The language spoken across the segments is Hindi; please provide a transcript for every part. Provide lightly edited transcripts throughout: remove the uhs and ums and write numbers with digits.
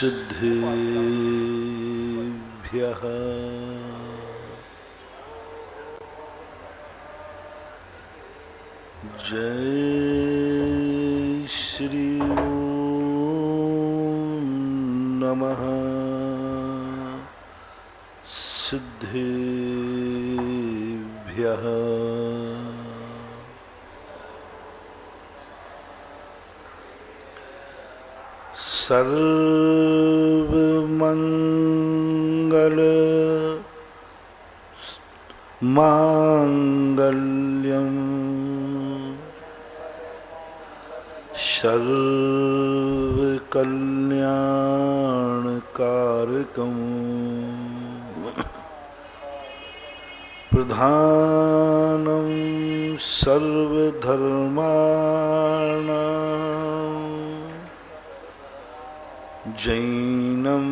सिद्धेभ्यः जय श्री ओम नमः सिद्धेभ्यः सर्वमंगल मांगल्यम सर्वकल्याणकारकम प्रधानं सर्वधर्माणां जैनं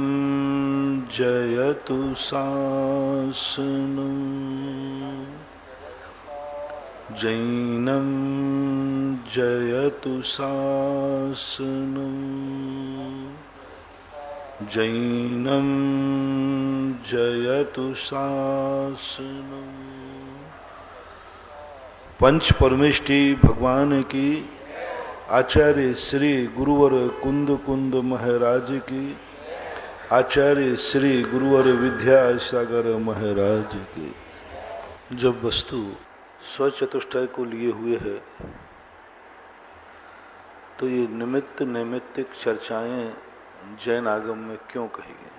जयतु शासनं जैनं जयतु शासनं जैनं जयतु शासनं। पंच परमेष्टि भगवान की, आचार्य श्री गुरुवर कुंद कुंद महाराज की, आचार्य श्री गुरुवर विद्यासागर महाराज की। जब वस्तु स्वचतुष्टय को लिए हुए है तो ये निमित्त नैमित्तिक चर्चाएं जैन आगम में क्यों कही गई?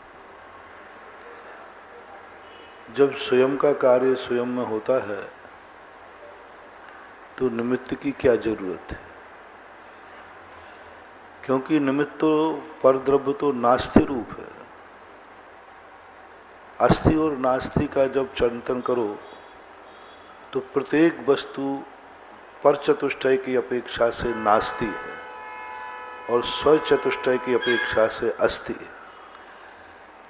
जब स्वयं का कार्य स्वयं में होता है तो निमित्त की क्या जरूरत है? क्योंकि निमित्त तो परद्रव्य तो नास्ति रूप है। अस्थि और नास्ति का जब चिंतन करो तो प्रत्येक वस्तु पर चतुष्टय की अपेक्षा से नास्ति है और स्व चतुष्टय की अपेक्षा से अस्थि है।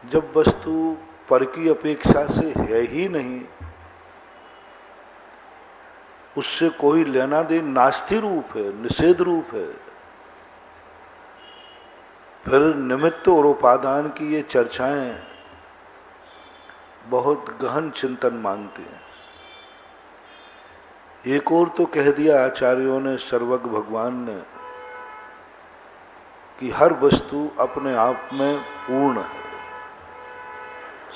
जब वस्तु पर की अपेक्षा से है ही नहीं, उससे कोई लेना देना, नास्ति रूप है, निषेध रूप है, फिर निमित्त और उपादान की ये चर्चाएं बहुत गहन चिंतन मांगते हैं। एक और तो कह दिया आचार्यों ने, सर्वज्ञ भगवान ने, कि हर वस्तु अपने आप में पूर्ण है,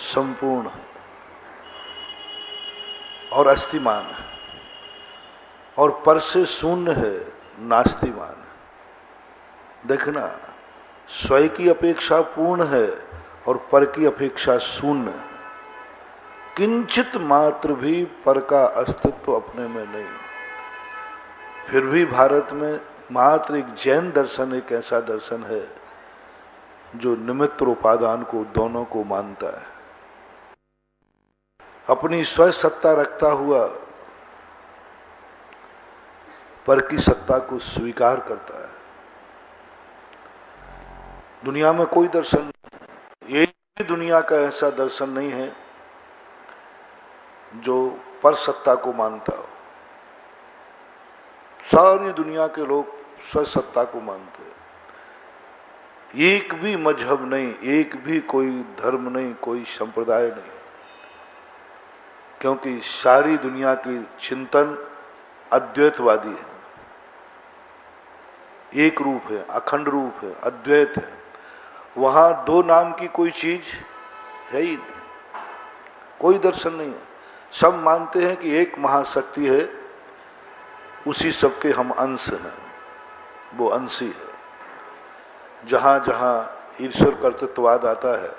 संपूर्ण है और अस्तिमान है, और पर से शून्य है, नास्तिमान है। देखना, स्वयं की अपेक्षा पूर्ण है और पर की अपेक्षा शून्य है। किंचित मात्र भी पर का अस्तित्व अपने में नहीं। फिर भी भारत में मात्र एक जैन दर्शन एक ऐसा दर्शन है जो निमित्त और उपादान को दोनों को मानता है। अपनी स्व सत्ता रखता हुआ पर की सत्ता को स्वीकार करता है। दुनिया में कोई दर्शन नहीं, एक भी दुनिया का ऐसा दर्शन नहीं है जो पर सत्ता को मानता हो। सारी दुनिया के लोग स्व सत्ता को मानते हैं। एक भी मजहब नहीं, एक भी कोई धर्म नहीं, कोई संप्रदाय नहीं, क्योंकि सारी दुनिया की चिंतन अद्वैतवादी है। एक रूप है, अखंड रूप है, अद्वैत है। वहां दो नाम की कोई चीज है ही नहीं, कोई दर्शन नहीं है। सब मानते हैं कि एक महाशक्ति है, उसी सबके हम अंश हैं, वो अंशी है। जहां जहां ईश्वर कर्तृत्ववाद आता है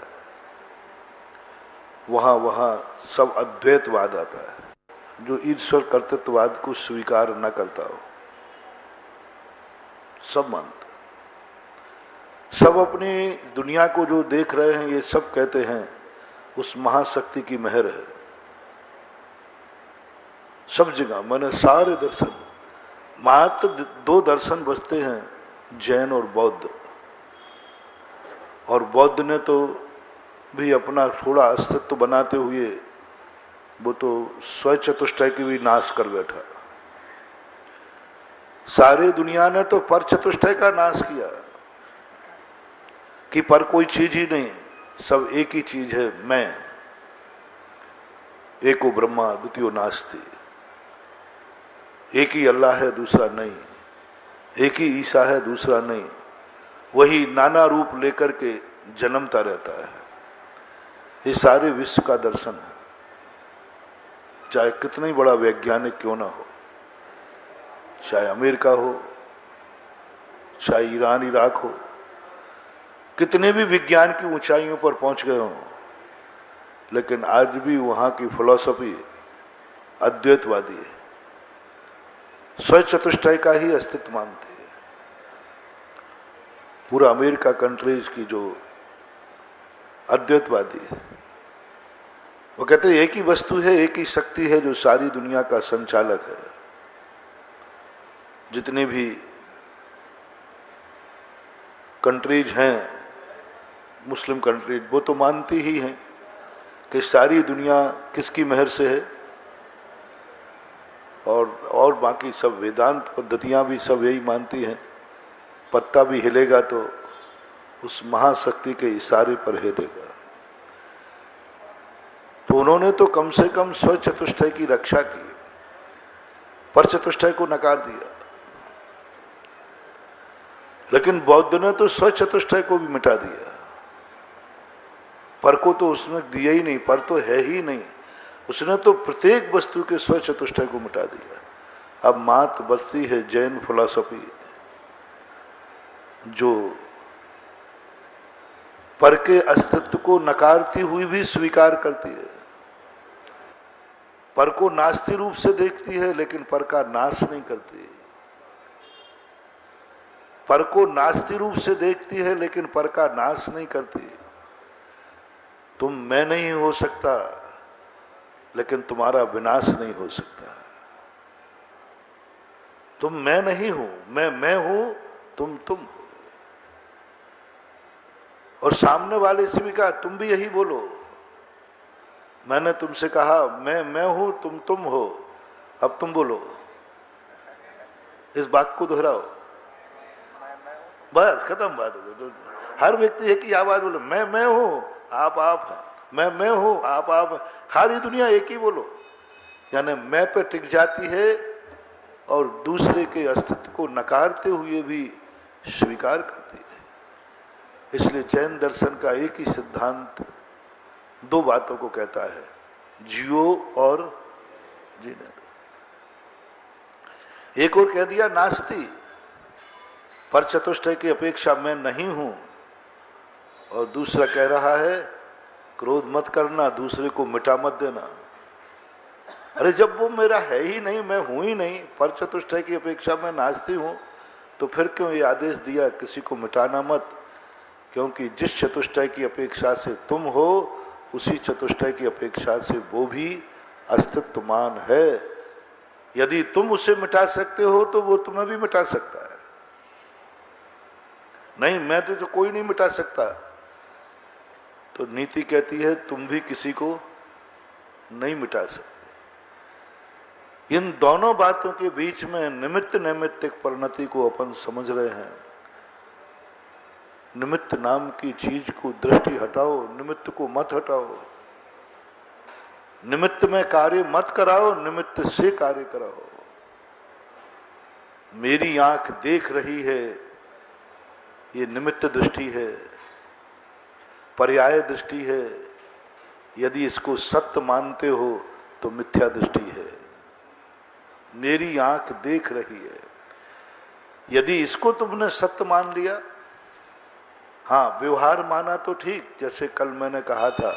वहां वहां सब अद्वैतवाद आता है। जो ईश्वर कर्तृत्ववाद को स्वीकार न करता हो, सब मानते, सब अपनी दुनिया को जो देख रहे हैं ये सब कहते हैं उस महाशक्ति की मेहर है। सब जगह मैंने सारे दर्शन, मात्र दो दर्शन बचते हैं, जैन और बौद्ध। और बौद्ध ने तो भी अपना थोड़ा अस्तित्व बनाते हुए वो तो स्व चतुष्टय की भी नाश कर बैठा। सारी दुनिया ने तो पर चतुष्टय का नाश किया। कि पर कोई चीज ही नहीं, सब एक ही चीज है, मैं। एको ब्रह्मा द्वितीयो नास्ति, एक ही अल्लाह है, दूसरा नहीं। एक ही ईसा है, दूसरा नहीं। वही नाना रूप लेकर के जन्मता रहता है। ये सारे विश्व का दर्शन है, चाहे कितना ही बड़ा वैज्ञानिक क्यों ना हो, चाहे अमेरिका हो, चाहे ईरान इराक हो, कितने भी विज्ञान की ऊंचाइयों पर पहुंच गए हों, लेकिन आज भी वहां की फिलॉसफी अद्वैतवादी है, स्वयं चतुष्टय का ही अस्तित्व मानते हैं। पूरा अमेरिका कंट्रीज की जो अद्वैतवादी है, वो कहते हैं एक ही वस्तु है, एक ही शक्ति है जो सारी दुनिया का संचालक है। जितने भी कंट्रीज हैं, मुस्लिम कंट्रीज, वो तो मानती ही हैं कि सारी दुनिया किसकी मेहर से है, और बाकी सब वेदांत पद्धतियां भी सब यही मानती हैं, पत्ता भी हिलेगा तो उस महाशक्ति के इशारे पर हिलेगा। तो उन्होंने तो कम से कम स्व चतुष्टय की रक्षा की, पर चतुष्टय को नकार दिया। लेकिन बौद्ध ने तो स्व चतुष्टय को भी मिटा दिया, पर को तो उसने दिया ही नहीं, पर तो है ही नहीं। उसने तो प्रत्येक वस्तु के स्व चतुष्टय को मिटा दिया। अब मात बचती है जैन फिलॉसफी, जो पर के अस्तित्व को नकारती हुई भी स्वीकार करती है, पर को नास्ति रूप से देखती है लेकिन पर का नाश नहीं करती, पर को नास्ति रूप से देखती है लेकिन पर का नाश नहीं करती। तुम मैं नहीं हो सकता, लेकिन तुम्हारा विनाश नहीं हो सकता। तुम मैं नहीं हूं, मैं हूं, तुम हो। और सामने वाले से भी कहा तुम भी यही बोलो, मैंने तुमसे कहा मैं हूं, तुम हो, अब तुम बोलो, इस बात को दोहराओ, बस खत्म बात हो गई। हर व्यक्ति एक ही आवाज बोलो, मैं हूं, आप हैं, मैं हूं, आप हैं। सारी दुनिया एक ही बोलो, यानी मैं पे टिक जाती है और दूसरे के अस्तित्व को नकारते हुए भी स्वीकार करती है। इसलिए जैन दर्शन का एक ही सिद्धांत दो बातों को कहता है, जियो और जीने दो। एक और कह दिया नास्ति, पर चतुष्टय की अपेक्षा मैं नहीं हूं, और दूसरा कह रहा है क्रोध मत करना, दूसरे को मिटा मत देना। अरे जब वो मेरा है ही नहीं, मैं हूं ही नहीं, पर चतुष्टय की अपेक्षा मैं नास्ति हूं, तो फिर क्यों ये आदेश दिया किसी को मिटाना मत? क्योंकि जिस चतुष्टय की अपेक्षा से तुम हो, उसी चतुष्टय की अपेक्षा से वो भी अस्तित्वमान है। यदि तुम उसे मिटा सकते हो तो वो तुम्हें भी मिटा सकता है। नहीं, मैं तो कोई नहीं मिटा सकता, तो नीति कहती है तुम भी किसी को नहीं मिटा सकते। इन दोनों बातों के बीच में निमित्त नैमित्तिक परिणति को अपन समझ रहे हैं। निमित्त नाम की चीज को दृष्टि हटाओ, निमित्त को मत हटाओ। निमित्त में कार्य मत कराओ, निमित्त से कार्य कराओ। मेरी आंख देख रही है, ये निमित्त दृष्टि है, पर्याय दृष्टि है। यदि इसको सत्य मानते हो तो मिथ्या दृष्टि है। मेरी आंख देख रही है, यदि इसको तुमने सत्य मान लिया, हाँ व्यवहार माना तो ठीक। जैसे कल मैंने कहा था,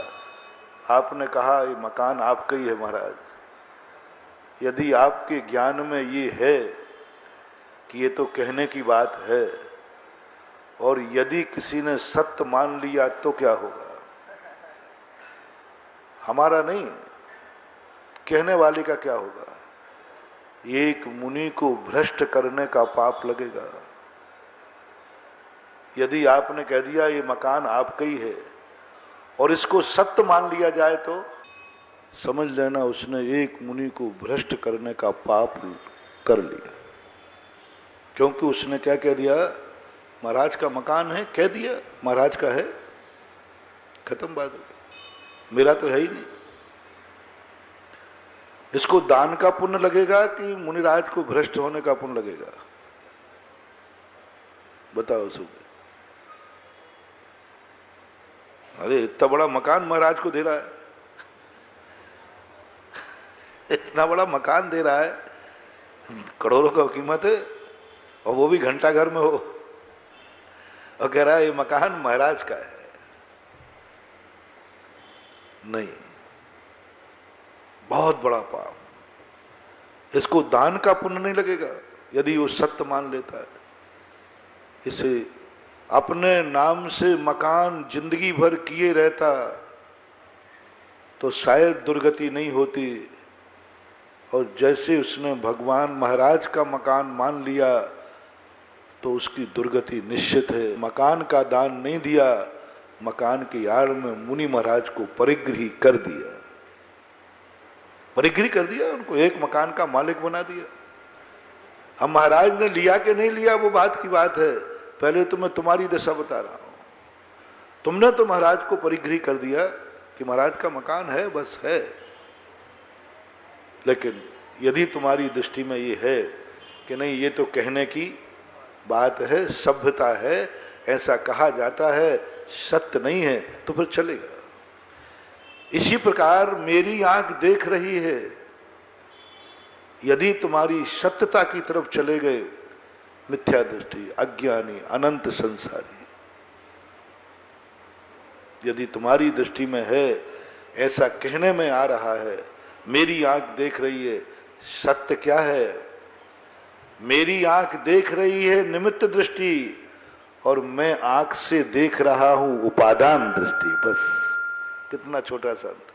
आपने कहा ये मकान आपका ही है महाराज। यदि आपके ज्ञान में ये है कि ये तो कहने की बात है, और यदि किसी ने सत्य मान लिया तो क्या होगा? हमारा नहीं, कहने वाले का क्या होगा? एक मुनि को भ्रष्ट करने का पाप लगेगा। यदि आपने कह दिया ये मकान आपका ही है और इसको सत्य मान लिया जाए तो समझ लेना उसने एक मुनि को भ्रष्ट करने का पाप कर लिया। क्योंकि उसने क्या कह दिया महाराज का मकान है, कह दिया महाराज का है, खत्म बात हो गई, मेरा तो है ही नहीं। इसको दान का पुण्य लगेगा कि मुनिराज को भ्रष्ट होने का पुण्य लगेगा? बताओ सुख। अरे इतना बड़ा मकान महाराज को दे रहा है, इतना बड़ा मकान दे रहा है, करोड़ों का कीमत है, और वो भी घंटा घर में हो, और कह रहा है ये मकान महाराज का है। नहीं, बहुत बड़ा पाप। इसको दान का पुण्य नहीं लगेगा यदि वो सत्य मान लेता है। इसे अपने नाम से मकान जिंदगी भर किए रहता तो शायद दुर्गति नहीं होती, और जैसे उसने भगवान महाराज का मकान मान लिया तो उसकी दुर्गति निश्चित है। मकान का दान नहीं दिया, मकान की आड़ में मुनि महाराज को परिग्रही कर दिया, परिग्रही कर दिया, उनको एक मकान का मालिक बना दिया। हम महाराज ने लिया कि नहीं लिया वो बात की बात है, पहले तो मैं तुम्हारी दशा बता रहा हूं। तुमने तो महाराज को परिग्रही कर दिया कि महाराज का मकान है, बस है। लेकिन यदि तुम्हारी दृष्टि में ये है कि नहीं, ये तो कहने की बात है, सभ्यता है, ऐसा कहा जाता है, सत्य नहीं है, तो फिर चलेगा। इसी प्रकार मेरी आंख देख रही है, यदि तुम्हारी सत्यता की तरफ चले गए, मिथ्या दृष्टि, अज्ञानी, अनंत संसारी, यदि तुम्हारी दृष्टि में है, ऐसा कहने में आ रहा है, मेरी आंख देख रही है, सत्य क्या है? मेरी आंख देख रही है निमित्त दृष्टि, और मैं आंख से देख रहा हूं उपादान दृष्टि। बस कितना छोटा सा अंतर।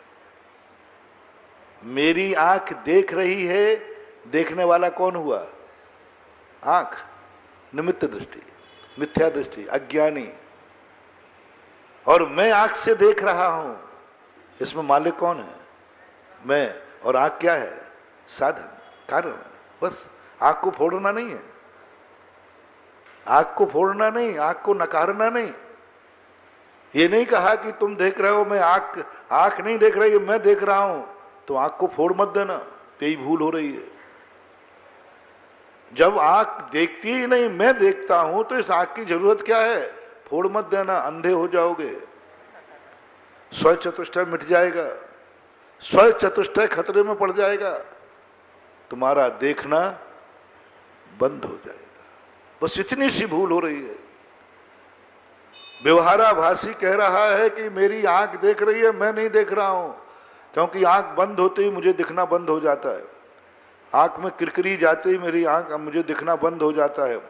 मेरी आंख देख रही है, देखने वाला कौन हुआ? आंख, निमित्त दृष्टि, मिथ्या दृष्टि, अज्ञानी, और मैं आंख से देख रहा हूं, इसमें मालिक कौन है? मैं। और आंख क्या है? साधन, कारण है। बस आंख को फोड़ना नहीं है, आंख को फोड़ना नहीं, आंख को नकारना नहीं। ये नहीं कहा कि तुम देख रहे हो, मैं आंख नहीं देख रही है, मैं देख रहा हूं, तो आंख को फोड़ मत देना, यही भूल हो रही है। जब आंख देखती ही नहीं, मैं देखता हूं, तो इस आंख की जरूरत क्या है? फोड़ मत देना, अंधे हो जाओगे, स्व चतुष्टय मिट जाएगा, स्व चतुष्टय खतरे में पड़ जाएगा, तुम्हारा देखना बंद हो जाएगा। बस इतनी सी भूल हो रही है। व्यवहाराभासी कह रहा है कि मेरी आंख देख रही है, मैं नहीं देख रहा हूं, क्योंकि आंख बंद होते ही मुझे दिखना बंद हो जाता है। आंख में किरकिरी जाते ही मेरी आंख मुझे दिखना बंद हो जाता है,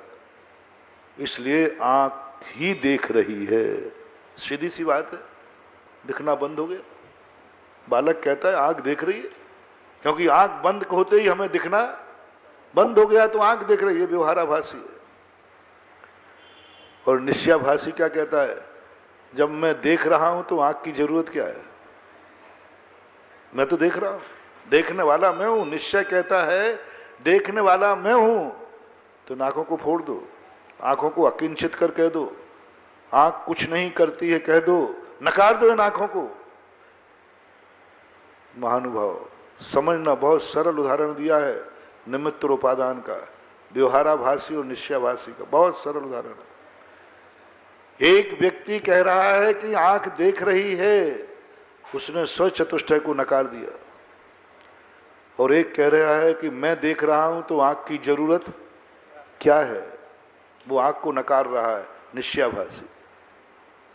इसलिए आंख ही देख रही है। सीधी सी बात है, दिखना बंद हो गया। बालक कहता है आंख देख रही है, क्योंकि आंख बंद होते ही हमें दिखना बंद हो गया, तो आंख देख रही है। व्यवहाराभासी है। और निश्चयाभासी क्या कहता है? जब मैं देख रहा हूं तो आंख की जरूरत क्या है? मैं तो देख रहा हूं, देखने वाला मैं हूं। निश्चय कहता है देखने वाला मैं हूं, तो आंखों को फोड़ दो, आंखों को अकिंचित कर कह दो, आंख कुछ नहीं करती है कह दो, नकार दो इन आंखों को। महानुभाव, समझना, बहुत सरल उदाहरण दिया है निमित्त और उपादान का, व्यवहाराभासी और निश्चयाभासी का, बहुत सरल उदाहरण है। एक व्यक्ति कह रहा है कि आंख देख रही है, उसने स्व चतुष्टय को नकार दिया, और एक कह रहा है कि मैं देख रहा हूं तो आंख की जरूरत क्या है, वो आंख को नकार रहा है, निश्चयाभासी।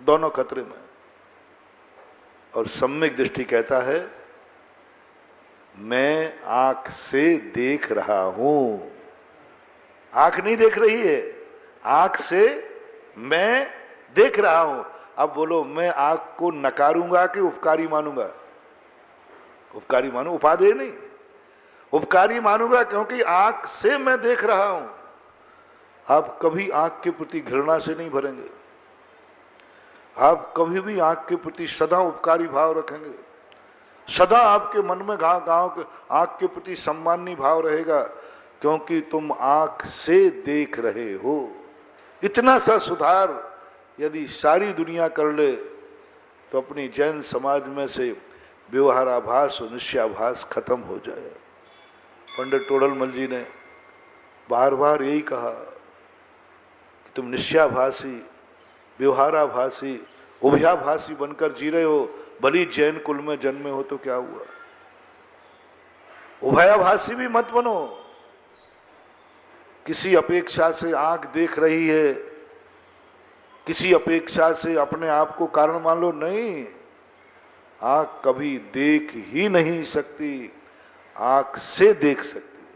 दोनों खतरे में। और सम्यक दृष्टि कहता है मैं आंख से देख रहा हूं, आंख नहीं देख रही है, आंख से मैं देख रहा हूं। अब बोलो, मैं आंख को नकारूंगा कि उपकारी मानूंगा? उपकारी मानू, उपादेय नहीं, उपकारी मानूंगा, क्योंकि आंख से मैं देख रहा हूं। आप कभी आंख के प्रति घृणा से नहीं भरेंगे, आप कभी भी आंख के प्रति सदा उपकारी भाव रखेंगे, सदा आपके मन में गांव के आंख के प्रति सम्मानी भाव रहेगा, क्योंकि तुम आंख से देख रहे हो। इतना सा सुधार यदि सारी दुनिया कर ले तो अपनी जैन समाज में से व्यवहाराभास और निश्चयाभास खत्म हो जाए। पंडित टोडरमल जी ने बार बार यही कहा कि तुम निश्चयाभासी, व्यवहाराभासी, उभयाभासी बनकर जी रहे हो, भली जैन कुल में जन्मे हो तो क्या हुआ। उभयाभासी भी मत बनो। किसी अपेक्षा से आंख देख रही है, किसी अपेक्षा से अपने आप को कारण मान लो, नहीं। आंख कभी देख ही नहीं सकती, आंख से देख सकती है।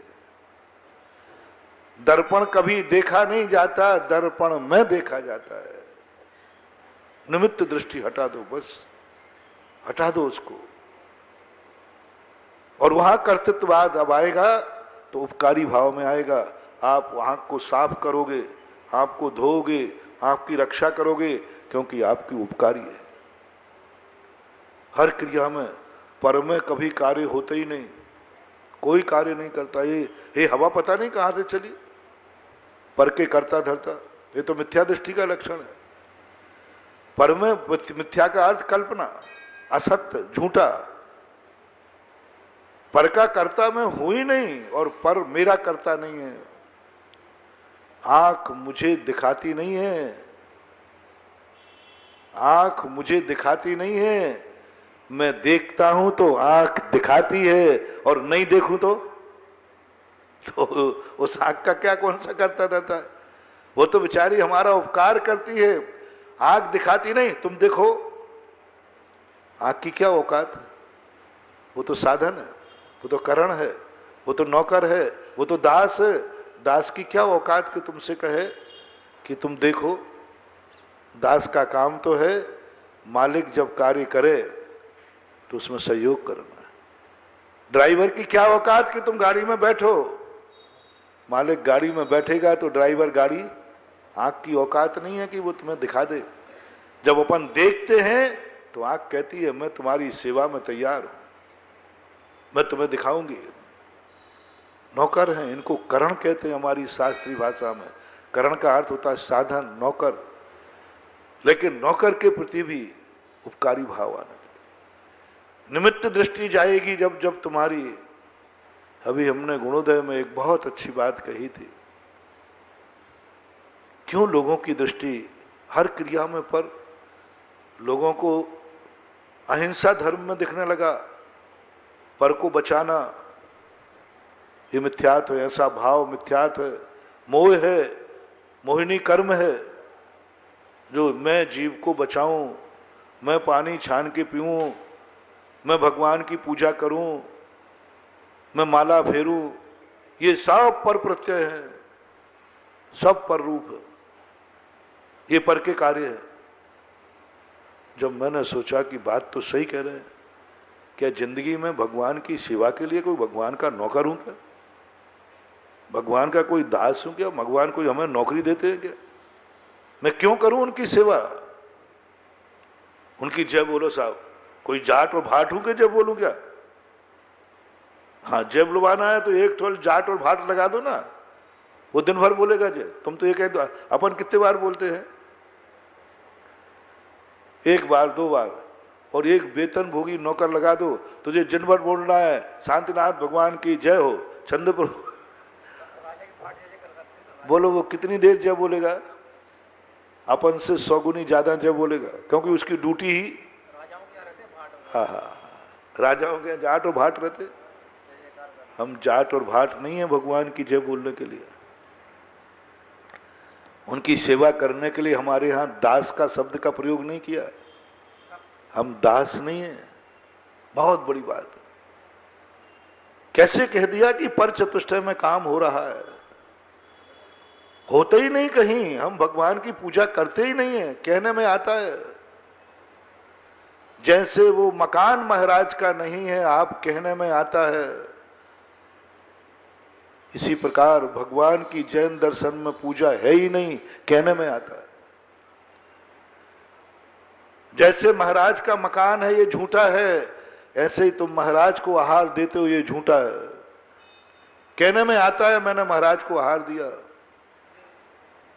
दर्पण कभी देखा नहीं जाता, दर्पण में देखा जाता है। निमित्त दृष्टि हटा दो, बस हटा दो उसको, और वहां कर्तृत्ववाद अब आएगा तो उपकारी भाव में आएगा। आप आंख को साफ करोगे, आंख को धोओगे, आपकी रक्षा करोगे, क्योंकि आपकी उपकारी है। हर क्रिया में पर में कभी कार्य होते ही नहीं, कोई कार्य नहीं करता। ये हवा पता नहीं कहां से चली, पर के करता धरता, ये तो मिथ्या दृष्टि का लक्षण है। पर में मिथ्या का अर्थ कल्पना, असत्य, झूठा। पर का कर्ता मैं हूं ही नहीं और पर मेरा कर्ता नहीं है। आंख मुझे दिखाती नहीं है, आंख मुझे दिखाती नहीं है। मैं देखता हूं तो आंख दिखाती है, और नहीं देखूं तो उस आंख का क्या कौन सा करता रहता है। वो तो बेचारी हमारा उपकार करती है, आंख दिखाती नहीं। तुम देखो, आंख की क्या औकात है। वो तो साधन है, वो तो करण है, वो तो नौकर है, वो तो दास है। दास की क्या औकात कि तुमसे कहे कि तुम देखो। दास का काम तो है मालिक जब कार्य करे तो उसमें सहयोग करना। ड्राइवर की क्या औकात कि तुम गाड़ी में बैठो। मालिक गाड़ी में बैठेगा तो ड्राइवर गाड़ी, आंख की औकात नहीं है कि वो तुम्हें दिखा दे। जब अपन देखते हैं तो आंख कहती है मैं तुम्हारी सेवा में तैयार हूं, मैं तुम्हें दिखाऊंगी। नौकर हैं, इनको करण कहते हैं हमारी शास्त्रीय भाषा में। करण का अर्थ होता है साधन, नौकर। लेकिन नौकर के प्रति भी उपकारी भाव आना चाहिए। निमित्त दृष्टि जाएगी जब जब तुम्हारी। अभी हमने गुणोदय में एक बहुत अच्छी बात कही थी, क्यों लोगों की दृष्टि हर क्रिया में पर लोगों को अहिंसा धर्म में दिखने लगा। पर को बचाना ये मिथ्यात्व है, ऐसा भाव मिथ्यात्व है, मोह है, मोहिनी कर्म है। जो मैं जीव को बचाऊं, मैं पानी छान के पीऊं, मैं भगवान की पूजा करूं, मैं माला फेरूं, ये सब पर प्रत्यय है, सब पर रूप है, ये पर के कार्य है। जब मैंने सोचा कि बात तो सही कह रहे हैं, क्या जिंदगी में भगवान की सेवा के लिए कोई भगवान का नौकर हूं क्या, भगवान का कोई दास हूं क्या, भगवान कोई हमें नौकरी देते हैं क्या। मैं क्यों करूं उनकी सेवा। उनकी जय बोलो साहब, कोई जाट और भाट हूं क्या जय बोलूं क्या। हाँ, जय बुलवाना है तो एक थोड़ा जाट और भाट लगा दो ना, वो दिन भर बोलेगा जय। तुम तो ये कह दो, अपन कितने बार बोलते हैं, एक बार दो बार, और एक वेतन भोगी नौकर लगा दो, तुझे दिन भर बोलना है शांतिनाथ भगवान की जय हो, छंद पर बोलो। वो कितनी देर जय बोलेगा, अपन से 100 गुनी ज्यादा जय बोलेगा, क्योंकि उसकी ड्यूटी ही हाँ राजाओं के जाट और भाट रहते। हम जाट और भाट नहीं है भगवान की जय बोलने के लिए, उनकी सेवा करने के लिए हमारे यहाँ दास का शब्द का प्रयोग नहीं किया। हम दास नहीं है, बहुत बड़ी बात है। कैसे कह दिया कि पर चतुष्टय में काम हो रहा है, होते ही नहीं कहीं। हम भगवान की पूजा करते ही नहीं है, कहने में आता है। जैसे वो मकान महाराज का नहीं है, आप कहने में आता है। इसी प्रकार भगवान की जैन दर्शन में पूजा है ही नहीं, कहने में आता है। जैसे महाराज का मकान है ये झूठा है, ऐसे ही तुम महाराज को आहार देते हो ये झूठा है। कहने में आता है मैंने महाराज को आहार दिया,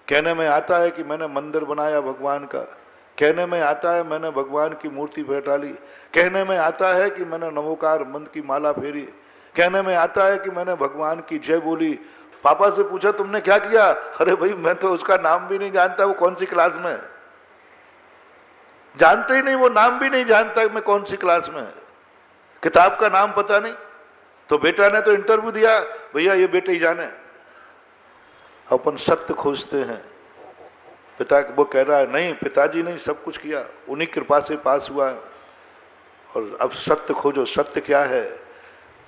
कहने में आता है कि मैंने मंदिर बनाया भगवान का, कहने में आता है मैंने भगवान की मूर्ति बैठा ली, कहने में आता है कि मैंने नमोकार मंत्र की माला फेरी, कहने में आता है कि मैंने भगवान की जय बोली। पापा से पूछा तुमने क्या किया? अरे भाई मैं तो उसका नाम भी नहीं जानता, वो कौन सी क्लास में है, जानते ही नहीं, वो नाम भी नहीं जानता मैं कौन सी क्लास में है, किताब का नाम पता नहीं। तो बेटा ने तो इंटरव्यू दिया, भैया ये बेटे ही जाने। अपन सत्य खोजते हैं, पिता वो कह रहा है नहीं पिताजी ने सब कुछ किया, उन्हीं कृपा से पास हुआ है। और अब सत्य खोजो, सत्य क्या है?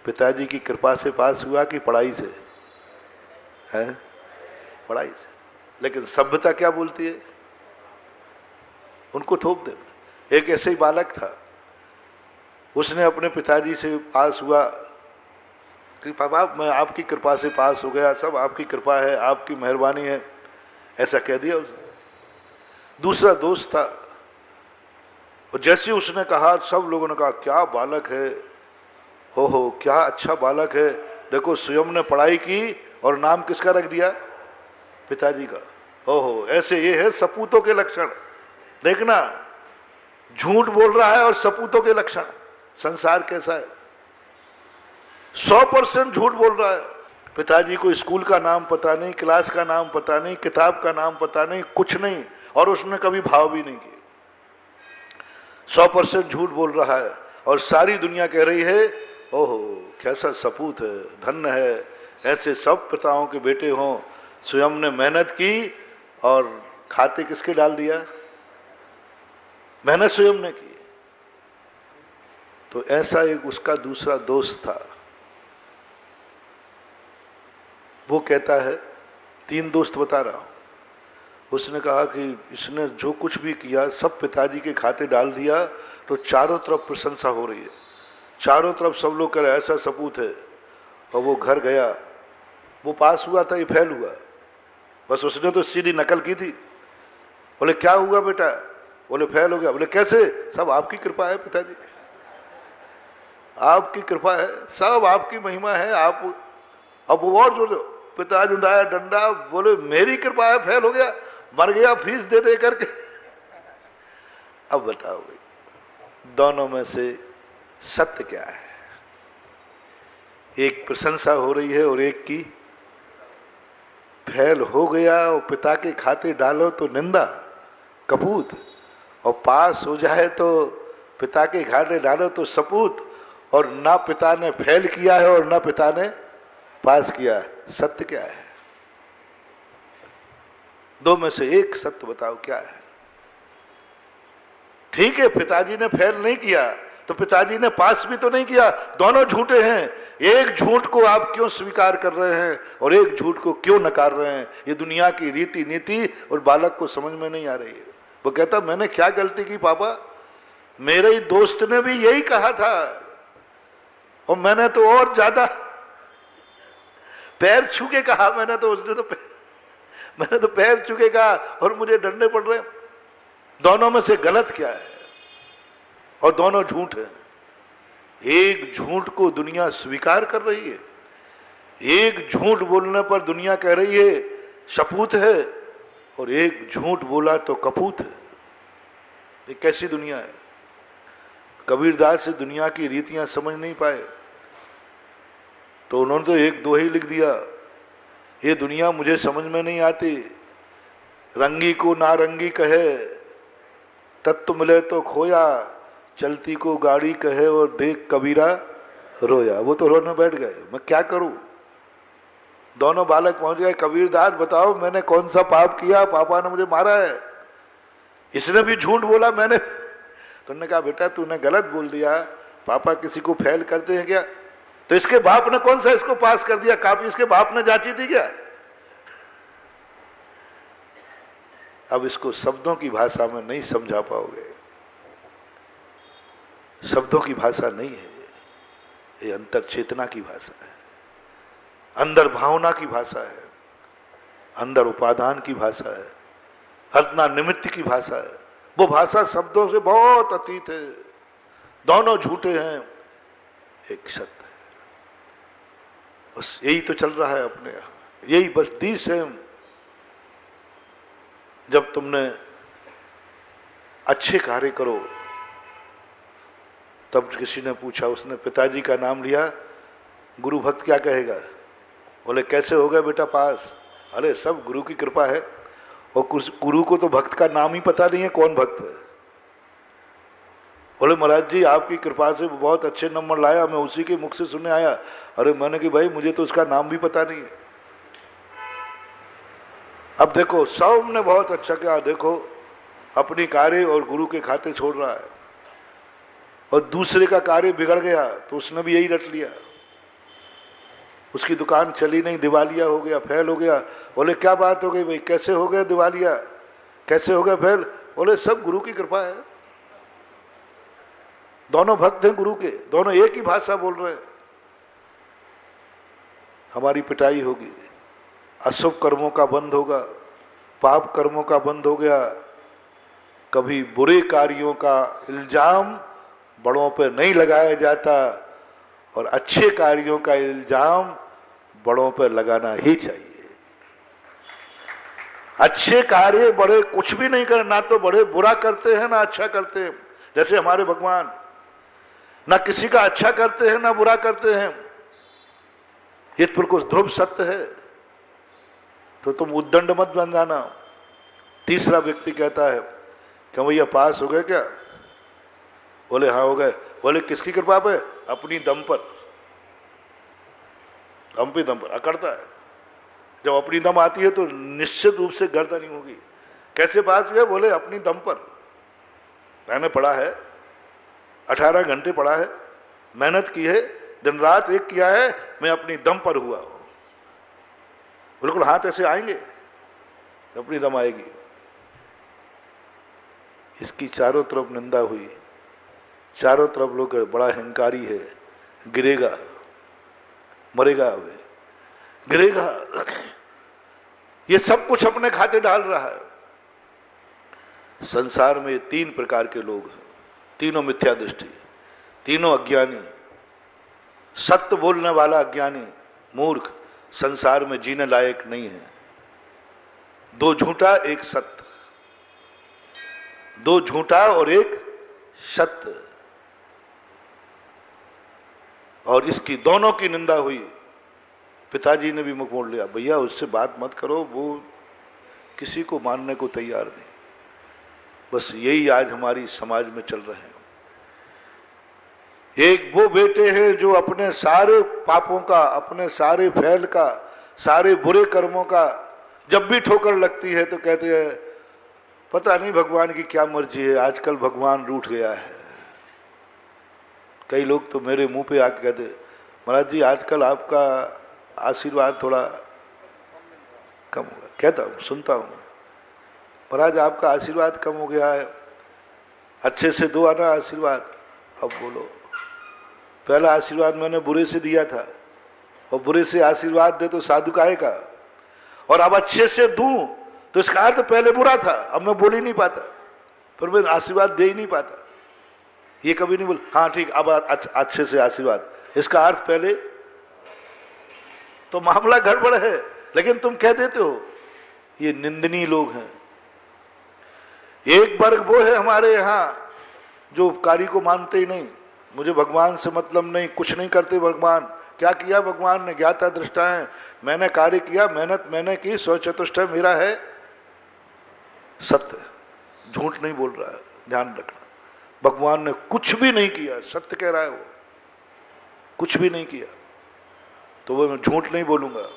पिताजी की कृपा से पास हुआ कि पढ़ाई से है? पढ़ाई से। लेकिन सभ्यता क्या बोलती है? उनको थोप देना। एक ऐसे ही बालक था, उसने अपने पिताजी से पास हुआ कि पापा मैं आपकी कृपा से पास हो गया, सब आपकी कृपा है, आपकी मेहरबानी है, ऐसा कह दिया उसने। दूसरा दोस्त था, और जैसे उसने कहा सब लोगों ने कहा क्या बालक है, हो क्या अच्छा बालक है, देखो स्वयं ने पढ़ाई की और नाम किसका रख दिया? पिताजी का। हो ऐसे ये है सपूतों के लक्षण। देखना झूठ बोल रहा है और सपूतों के लक्षण। संसार कैसा है? 100% झूठ बोल रहा है। पिताजी को स्कूल का नाम पता नहीं, क्लास का नाम पता नहीं, किताब का नाम पता नहीं, कुछ नहीं, और उसने कभी भाव भी नहीं किए। 100% झूठ बोल रहा है और सारी दुनिया कह रही है ओहो कैसा सपूत है, धन्य है, ऐसे सब पिताओं के बेटे हों। स्वयं ने मेहनत की और खाते किसके डाल दिया? मेहनत स्वयं ने की। तो ऐसा एक उसका दूसरा दोस्त था, वो कहता है, 3 दोस्त बता रहा हूं, उसने कहा कि इसने जो कुछ भी किया सब पिताजी के खाते डाल दिया, तो चारों तरफ प्रशंसा हो रही है, चारों तरफ सब लोग कह रहे ऐसा सपूत है। और वो घर गया, वो पास हुआ था, ये फेल हुआ, बस उसने तो सीधी नकल की थी। बोले क्या हुआ बेटा? बोले फेल हो गया। बोले कैसे? सब आपकी कृपा है पिताजी, आपकी कृपा है, सब आपकी महिमा है। आप अब वो और जो पिताजी उठाया डंडा, बोले मेरी कृपा है, फेल हो गया, मर गया फीस दे दे करके। अब बताओ भाई दोनों में से सत्य क्या है? एक प्रशंसा हो रही है और एक की फेल हो गया, और पिता के खाते डालो तो निंदा कपूत, और पास हो जाए तो पिता के खाते डालो तो सपूत, और ना पिता ने फेल किया है और ना पिता ने पास किया है। सत्य क्या है? दो में से एक सत्य बताओ क्या है? ठीक है पिताजी ने फेल नहीं किया तो पिताजी ने पास भी तो नहीं किया, दोनों झूठे हैं। एक झूठ को आप क्यों स्वीकार कर रहे हैं और एक झूठ को क्यों नकार रहे हैं? ये दुनिया की रीति नीति और बालक को समझ में नहीं आ रही है। वो कहता मैंने क्या गलती की पापा, मेरे ही दोस्त ने भी यही कहा था और मैंने तो और ज्यादा पैर छू के कहा, मैंने तो पैर छू के कहा और मुझे डंडे पड़ रहे। दोनों में से गलत क्या है? और दोनों झूठ है। एक झूठ को दुनिया स्वीकार कर रही है, एक झूठ बोलने पर दुनिया कह रही है सपूत है, और एक झूठ बोला तो कपूत है। ये कैसी दुनिया है? कबीरदास से दुनिया की रीतियां समझ नहीं पाए तो उन्होंने तो एक दो ही लिख दिया, ये दुनिया मुझे समझ में नहीं आती, रंगी को नारंगी कहे, तत्व मिले तो खोया, चलती को गाड़ी कहे और देख कबीरा रोया। वो तो रोने बैठ गए, मैं क्या करूं? दोनों बालक पहुंच गए, कबीरदास बताओ मैंने कौन सा पाप किया, पापा ने मुझे मारा है, इसने भी झूठ बोला मैंने। तो उन्होंने कहा बेटा तूने गलत बोल दिया, पापा किसी को फेल करते हैं क्या? तो इसके बाप ने कौन सा इसको पास कर दिया? कॉपी इसके बाप ने जांची थी क्या? अब इसको शब्दों की भाषा में नहीं समझा पाओगे, शब्दों की भाषा नहीं है ये, अंतर चेतना की भाषा है, अंदर भावना की भाषा है, अंदर उपादान की भाषा है, अर्तना निमित्त की भाषा है। वो भाषा शब्दों से बहुत अतीत है। दोनों झूठे हैं, एक सत्य है। बस यही तो चल रहा है अपने यहाँ, यही बस दी सेम। जब तुमने अच्छे कार्य करो, तब किसी ने पूछा, उसने पिताजी का नाम लिया, गुरु भक्त क्या कहेगा? बोले कैसे हो गए बेटा पास? अरे सब गुरु की कृपा है। और गुरु को तो भक्त का नाम ही पता नहीं है, कौन भक्त है। बोले महाराज जी आपकी कृपा से बहुत अच्छे नंबर लाया, मैं उसी के मुख से सुनने आया। अरे मैंने कि भाई मुझे तो उसका नाम भी पता नहीं है। अब देखो सब ने बहुत अच्छा किया, देखो अपनी कार्य और गुरु के खाते छोड़ रहा है, और दूसरे का कार्य बिगड़ गया तो उसने भी यही रट लिया। उसकी दुकान चली नहीं, दिवालिया हो गया, फेल हो गया। बोले क्या बात हो गई भाई, कैसे हो गया दिवालिया, कैसे हो गया फेल? बोले सब गुरु की कृपा है। दोनों भक्त हैं गुरु के, दोनों एक ही भाषा बोल रहे हैं। हमारी पिटाई होगी, अशुभ कर्मों का बंद होगा, पाप कर्मों का बंद हो गया। कभी बुरे कार्यों का इल्जाम बड़ों पर नहीं लगाया जाता, और अच्छे कार्यों का इल्जाम बड़ों पर लगाना ही चाहिए। अच्छे कार्य बड़े कुछ भी नहीं कर, ना तो बड़े बुरा करते हैं ना अच्छा करते हैं। जैसे हमारे भगवान ना किसी का अच्छा करते हैं ना बुरा करते हैं, ये बिल्कुल ध्रुव सत्य है। तो तुम उद्दंड मत बन जाना। तीसरा व्यक्ति कहता है कि भैया पास हो गए क्या? बोले हाँ हो गए। बोले किसकी कृपा पे? अपनी दम पर, दम पे दम पर अकड़ता है। जब अपनी दम आती है तो निश्चित रूप से गर्दन नहीं होगी। कैसे पास हुए? बोले अपनी दम पर। मैंने पढ़ा है, 18 घंटे पढ़ा है, मेहनत की है, दिन रात एक किया है, मैं अपनी दम पर हुआ हूं। बिल्कुल हाथ ऐसे आएंगे, अपनी दम आएगी। इसकी चारों तरफ निंदा हुई, चारों तरफ लोग बड़ा अहंकारी है, गिरेगा, मरेगा, वे गिरेगा। ये सब कुछ अपने खाते डाल रहा है। संसार में 3 प्रकार के लोग हैं, तीनों मिथ्या दृष्टि, तीनों अज्ञानी। सत्य बोलने वाला अज्ञानी मूर्ख संसार में जीने लायक नहीं है। 2 झूठा एक सत्य, 2 झूठा और एक सत्य, और इसकी दोनों की निंदा हुई। पिताजी ने भी मुख मोड़ लिया, भैया उससे बात मत करो, वो किसी को मानने को तैयार नहीं। बस यही आज हमारी समाज में चल रहे हैं। एक वो बेटे हैं जो अपने सारे पापों का, अपने सारे फैल का, सारे बुरे कर्मों का जब भी ठोकर लगती है तो कहते हैं पता नहीं भगवान की क्या मर्जी है, आजकल भगवान रूठ गया है। कई लोग तो मेरे मुंह पे आके कहते महाराज जी आजकल आपका आशीर्वाद थोड़ा कम हो गया। कहता हूँ, सुनता हूँ, महाराज आपका आशीर्वाद कम हो गया है, अच्छे से दो आना आशीर्वाद। अब बोलो, पहला आशीर्वाद मैंने बुरे से दिया था, और बुरे से आशीर्वाद दे तो साधु काहे का, और अब अच्छे से दूं तो इसका अर्थ पहले बुरा था, अब मैं बोल ही नहीं पाता, फिर मैं आशीर्वाद दे ही नहीं पाता। ये कभी नहीं बोल, हाँ ठीक अब अच्छे से आशीर्वाद, इसका अर्थ पहले तो मामला गड़बड़ है, लेकिन तुम कह देते हो। ये निंदनीय लोग हैं। एक वर्ग वो है हमारे यहाँ जो उपकारी को मानते ही नहीं, मुझे भगवान से मतलब नहीं, कुछ नहीं करते भगवान। क्या किया भगवान ने? ज्ञाता दृष्टा है, मैंने कार्य किया, मेहनत मैंने की, स्वचतुष्टय मेरा है। सत्य, झूठ नहीं बोल रहा है, ध्यान रखना। भगवान ने कुछ भी नहीं किया, सत्य कह रहा है वो, कुछ भी नहीं किया, तो वो मैं झूठ नहीं बोलूंगा।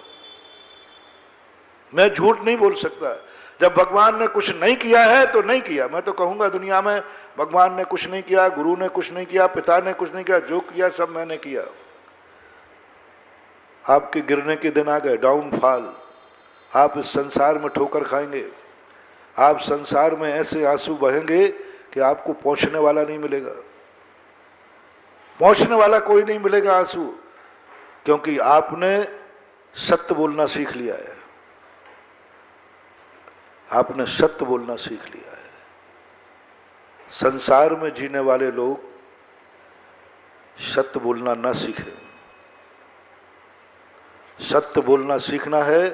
मैं झूठ नहीं बोल सकता। जब भगवान ने कुछ नहीं किया है तो नहीं किया। मैं तो कहूंगा दुनिया में भगवान ने कुछ नहीं किया, गुरु ने कुछ नहीं किया, पिता ने कुछ नहीं किया, जो किया सब मैंने किया। आपके गिरने के दिन आ गए, डाउनफॉल। आप इस संसार में ठोकर खाएंगे, आप संसार में ऐसे आंसू बहेंगे कि आपको पहुंचने वाला नहीं मिलेगा, पहुंचने वाला कोई नहीं मिलेगा आंसू, क्योंकि आपने सत्य बोलना सीख लिया है। आपने सत्य बोलना सीख लिया है। संसार में जीने वाले लोग सत्य बोलना ना सीखें। सत्य बोलना सीखना है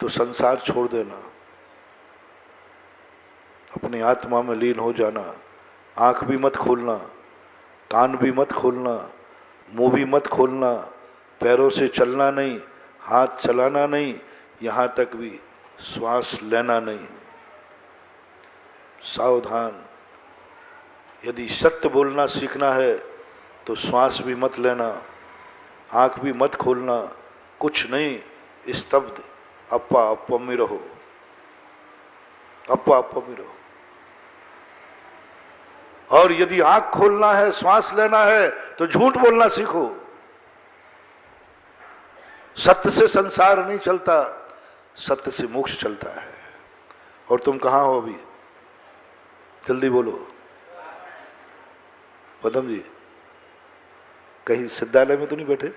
तो संसार छोड़ देना। अपनी आत्मा में लीन हो जाना। आंख भी मत खोलना, कान भी मत खोलना, मुंह भी मत खोलना, पैरों से चलना नहीं, हाथ चलाना नहीं, यहाँ तक भी श्वास लेना नहीं। सावधान। यदि सत्य बोलना सीखना है तो श्वास भी मत लेना, आंख भी मत खोलना, कुछ नहीं, स्तब्ध अप्पा अप्पा में रहो, अप्पा अप्पा में रहो। और यदि आंख खोलना है, श्वास लेना है तो झूठ बोलना सीखो। सत्य से संसार नहीं चलता, सत्य से मोक्ष चलता है। और तुम कहां हो अभी? जल्दी बोलो। पदम जी कहीं सिद्धालय में तो नहीं बैठे?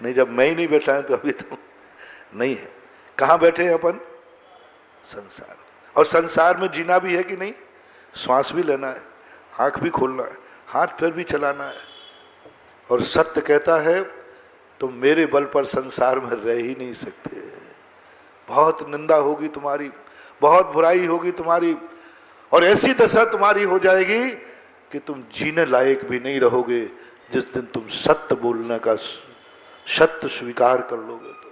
नहीं, जब मैं ही नहीं बैठा है तो अभी तो नहीं है। कहां बैठे हैं अपन? संसार। और संसार में जीना भी है कि नहीं? श्वास भी लेना है, आंख भी खोलना है, हाथ पैर भी चलाना है। और सत्य कहता है तुम मेरे बल पर संसार में रह ही नहीं सकते। बहुत निंदा होगी तुम्हारी, बहुत बुराई होगी तुम्हारी, और ऐसी दशा तुम्हारी हो जाएगी कि तुम जीने लायक भी नहीं रहोगे। जिस दिन तुम सत्य बोलने का सत्य स्वीकार कर लोगे तो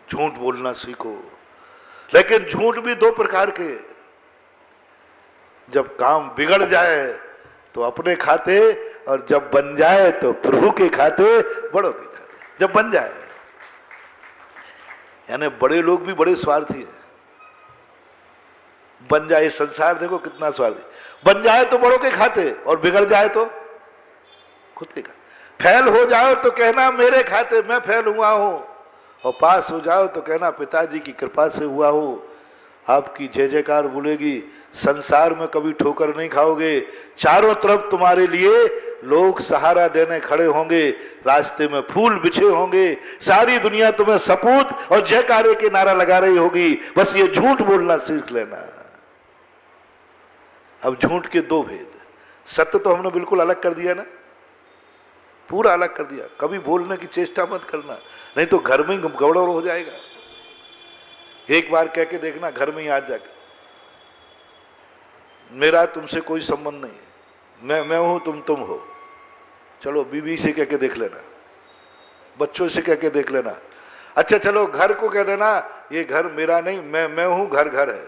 झूठ बोलना सीखो। लेकिन झूठ भी दो प्रकार के। जब काम बिगड़ जाए तो अपने खाते, और जब बन जाए तो प्रभु के खाते, बड़ों के खाते। जब बन जाए, यानी बड़े लोग भी बड़े स्वार्थी हैं। बन जाए, संसार देखो कितना स्वार्थी। बन जाए तो बड़ों के खाते, और बिगड़ जाए तो खुद के खाते। फेल हो जाओ तो कहना मेरे खाते, मैं फेल हुआ हूं, और पास हो जाओ तो कहना पिताजी की कृपा से हुआ हूं। आपकी जय जयकार बोलेगी। संसार में कभी ठोकर नहीं खाओगे। चारों तरफ तुम्हारे लिए लोग सहारा देने खड़े होंगे, रास्ते में फूल बिछे होंगे, सारी दुनिया तुम्हें सपूत और जयकारे के नारा लगा रही होगी। बस ये झूठ बोलना सीख लेना। अब झूठ के दो भेद। सत्य तो हमने बिल्कुल अलग कर दिया ना, पूरा अलग कर दिया। कभी बोलने की चेष्टा मत करना, नहीं तो घर में गड़बड़ हो जाएगा। एक बार कह के देखना घर में ही आज जाके, मेरा तुमसे कोई संबंध नहीं, मैं हूं, तुम हो। चलो बीवी से कह के देख लेना, बच्चों से कह के देख लेना। अच्छा चलो घर को कह देना ये घर मेरा नहीं, मैं हूं, घर घर है।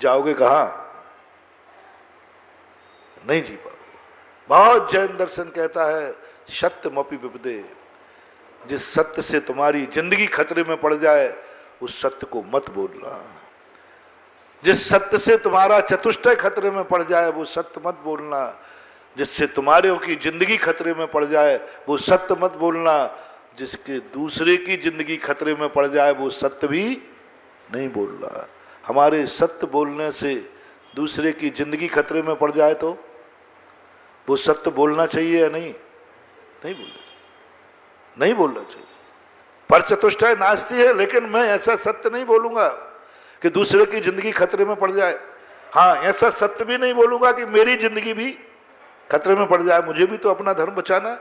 जाओगे कहां? नहीं जी पाओगे। बहुत जैन दर्शन कहता है सत्यमपि विपदे। जिस सत्य से तुम्हारी जिंदगी खतरे में पड़ जाए उस सत्य को मत बोलना। जिस सत्य से तुम्हारा चतुष्टय खतरे में पड़ जाए वो सत्य मत बोलना। जिससे तुम्हारे की जिंदगी खतरे में पड़ जाए वो सत्य मत बोलना। जिसके दूसरे की जिंदगी खतरे में पड़ जाए वो सत्य भी नहीं बोलना। हमारे सत्य बोलने से दूसरे की जिंदगी खतरे में पड़ जाए तो वो सत्य बोलना चाहिए या नहीं? नहीं बोलना चाहिए। पर चतुष्टय नास्ती है, लेकिन मैं ऐसा सत्य नहीं बोलूंगा कि दूसरे की जिंदगी खतरे में पड़ जाए। हाँ, ऐसा सत्य भी नहीं बोलूंगा कि मेरी जिंदगी भी खतरे में पड़ जाए। मुझे भी तो अपना धर्म बचाना है,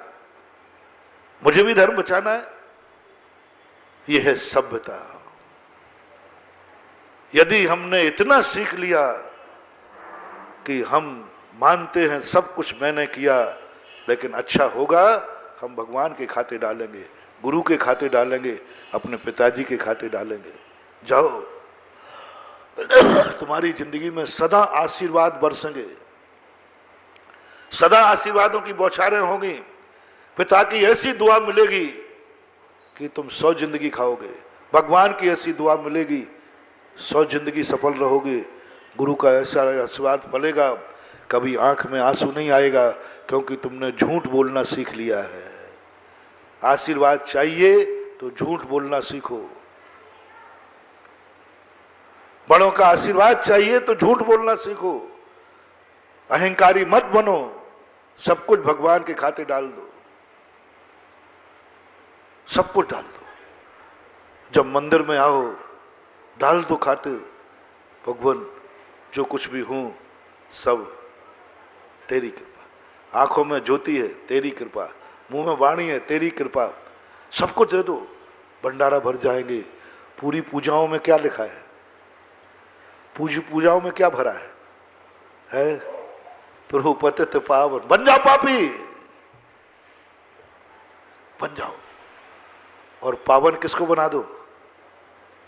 मुझे भी धर्म बचाना है। यह है सभ्यता। यदि हमने इतना सीख लिया कि हम मानते हैं सब कुछ मैंने किया, लेकिन अच्छा होगा, हम भगवान के खाते डालेंगे, गुरु के खाते डालेंगे, अपने पिताजी के खाते डालेंगे। जाओ, तुम्हारी जिंदगी में सदा आशीर्वाद बरसेंगे, सदा आशीर्वादों की बौछारें होंगी। पिता की ऐसी दुआ मिलेगी कि तुम 100 जिंदगी खाओगे। भगवान की ऐसी दुआ मिलेगी, 100 जिंदगी सफल रहोगे। गुरु का ऐसा आशीर्वाद पलेगा, कभी आंख में आंसू नहीं आएगा, क्योंकि तुमने झूठ बोलना सीख लिया है। आशीर्वाद चाहिए तो झूठ बोलना सीखो। बड़ों का आशीर्वाद चाहिए तो झूठ बोलना सीखो। अहंकारी मत बनो, सब कुछ भगवान के खाते डाल दो, सब कुछ डाल दो। जब मंदिर में आओ डाल दो खाते, भगवान जो कुछ भी हूं सब तेरी कृपा। आंखों में ज्योति है तेरी कृपा, मुंह में वाणी है तेरी कृपा, सब कुछ दे दो, भंडारा भर जाएंगे। पूरी पूजाओं में क्या लिखा है? पूजाओं में क्या भरा है? प्रभु पतित पावन, बन जाओ पापी, बन जाओ, और पावन किसको बना दो?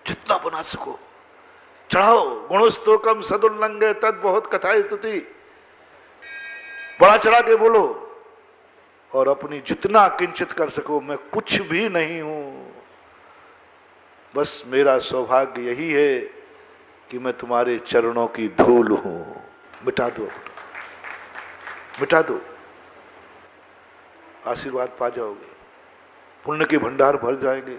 जितना बना सको चढ़ाओ। गुणस्तोकम सदुल्लंघे तद बहुत कथाएं स्तुति, बड़ा चढ़ा के बोलो, और अपनी जितना किंचित कर सको, मैं कुछ भी नहीं हूं, बस मेरा सौभाग्य यही है कि मैं तुम्हारे चरणों की धूल हूं। मिटा दो, मिटा दो, आशीर्वाद पा जाओगे, पुण्य के भंडार भर जाएंगे,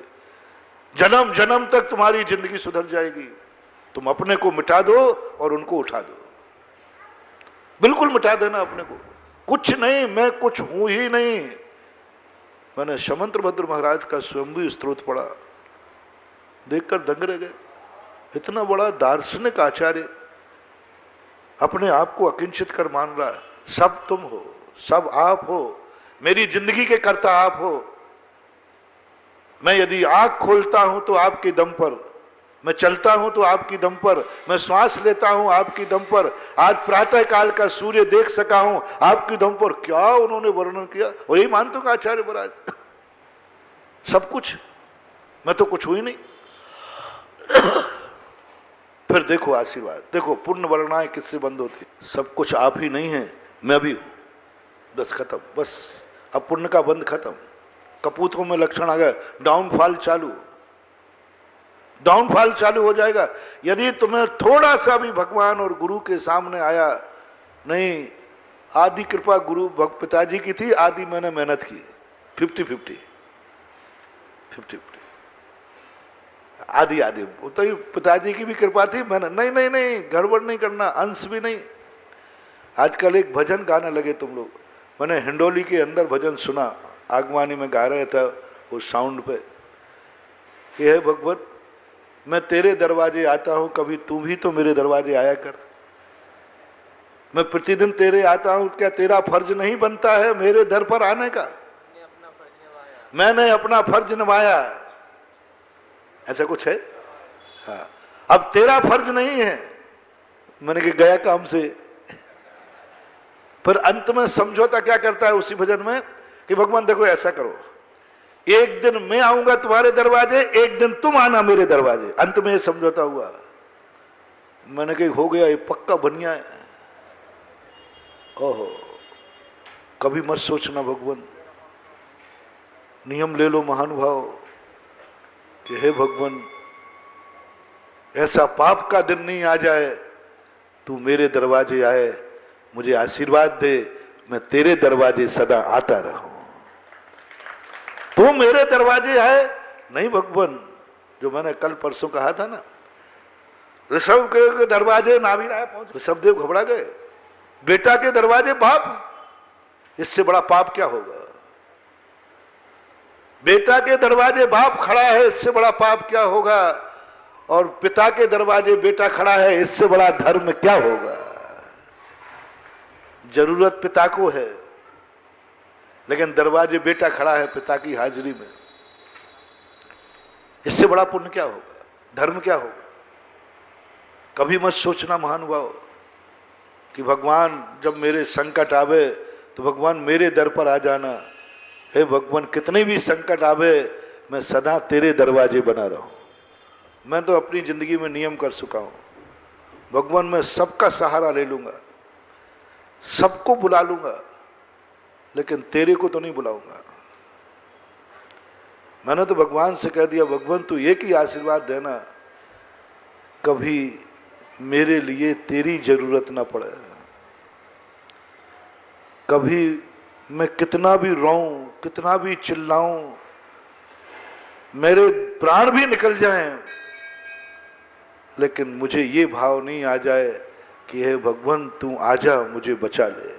जन्म जन्म तक तुम्हारी जिंदगी सुधर जाएगी। तुम अपने को मिटा दो और उनको उठा दो, बिल्कुल मिटा देना अपने को। कुछ नहीं, मैं कुछ हूं ही नहीं। मैंने शमंत्रभद्र महाराज का स्वयंभू स्तोत्र पढ़ा, देखकर दंग रह गए। इतना बड़ा दार्शनिक आचार्य अपने आप को अकिंचित कर मान रहा है। सब तुम हो, सब आप हो, मेरी जिंदगी के कर्ता आप हो। मैं यदि आंख खोलता हूं तो आपके दम पर, मैं चलता हूं तो आपकी दम पर, मैं श्वास लेता हूं आपकी दम पर, आज प्रातः काल का सूर्य देख सका हूं आपकी दम पर। क्या उन्होंने वर्णन किया, और यही मानते हो आचार्य महाराज सब कुछ, मैं तो कुछ हुई नहीं। फिर देखो आशीर्वाद, देखो पूर्ण वर्णाएं किससे बंद होती। सब कुछ आप ही नहीं है, मैं भी हूं, बस खत्म। बस अब पुण्य का बंद खत्म। कपूतों में लक्षण आ गया, डाउनफॉल चालू, डाउनफॉल चालू हो जाएगा। यदि तुम्हें थोड़ा सा भी भगवान और गुरु के सामने आया नहीं, आधी कृपा गुरु पिताजी की थी, आधी मैंने मेहनत की, 50-50 आधी आधी। तो पिताजी की भी कृपा थी, मैंने नहीं नहीं नहीं, गड़बड़ नहीं करना, अंश भी नहीं। आजकल एक भजन गाने लगे तुम लोग, मैंने हिंडोली के अंदर भजन सुना, आगवानी में गा रहे थे उस साउंड पे, कि हे भगवत मैं तेरे दरवाजे आता हूं, कभी तू भी तो मेरे दरवाजे आया कर। मैं प्रतिदिन तेरे आता हूं, क्या तेरा फर्ज नहीं बनता है मेरे दर पर आने का? मैंने अपना फर्ज निभाया, ऐसा कुछ है? हाँ, अब तेरा फर्ज नहीं है, मैंने कि गया काम से। फिर अंत में समझौता क्या करता है उसी भजन में, कि भगवान देखो ऐसा करो, एक दिन मैं आऊंगा तुम्हारे दरवाजे, एक दिन तुम आना मेरे दरवाजे। अंत में समझौता हुआ। मैंने कहा हो गया, ये पक्का बनिया है। ओहो, कभी मत सोचना भगवान, नियम ले लो महानुभाव कि हे भगवान ऐसा पाप का दिन नहीं आ जाए, तू मेरे दरवाजे आए, मुझे आशीर्वाद दे, मैं तेरे दरवाजे सदा आता रहूं। तू मेरे दरवाजे आए नहीं भगवान, जो मैंने कल परसों कहा था ना, ऋषभ के दरवाजे नाभिराय पहुंच, ऋषभदेव घबरा गए। बेटा के दरवाजे बाप, इससे बड़ा पाप क्या होगा? बेटा के दरवाजे बाप खड़ा है, इससे बड़ा पाप क्या होगा? और पिता के दरवाजे बेटा खड़ा है, इससे बड़ा धर्म क्या होगा? जरूरत पिता को है, लेकिन दरवाजे बेटा खड़ा है पिता की हाजिरी में, इससे बड़ा पुण्य क्या होगा? धर्म क्या होगा? कभी मत सोचना महानुभाव कि भगवान जब मेरे संकट आवे तो भगवान मेरे दर पर आ जाना। हे भगवान कितने भी संकट आवे, मैं सदा तेरे दरवाजे बना रहूं। मैं तो अपनी जिंदगी में नियम कर चुका हूं, भगवान मैं सबका सहारा ले लूंगा, सबको बुला लूंगा, लेकिन तेरे को तो नहीं बुलाऊंगा। मैंने तो भगवान से कह दिया, भगवान तू एक ही आशीर्वाद देना, कभी मेरे लिए तेरी जरूरत ना पड़े। कभी मैं कितना भी रोऊं, कितना भी चिल्लाऊं, मेरे प्राण भी निकल जाएं, लेकिन मुझे ये भाव नहीं आ जाए कि हे भगवान तू आजा मुझे बचा ले।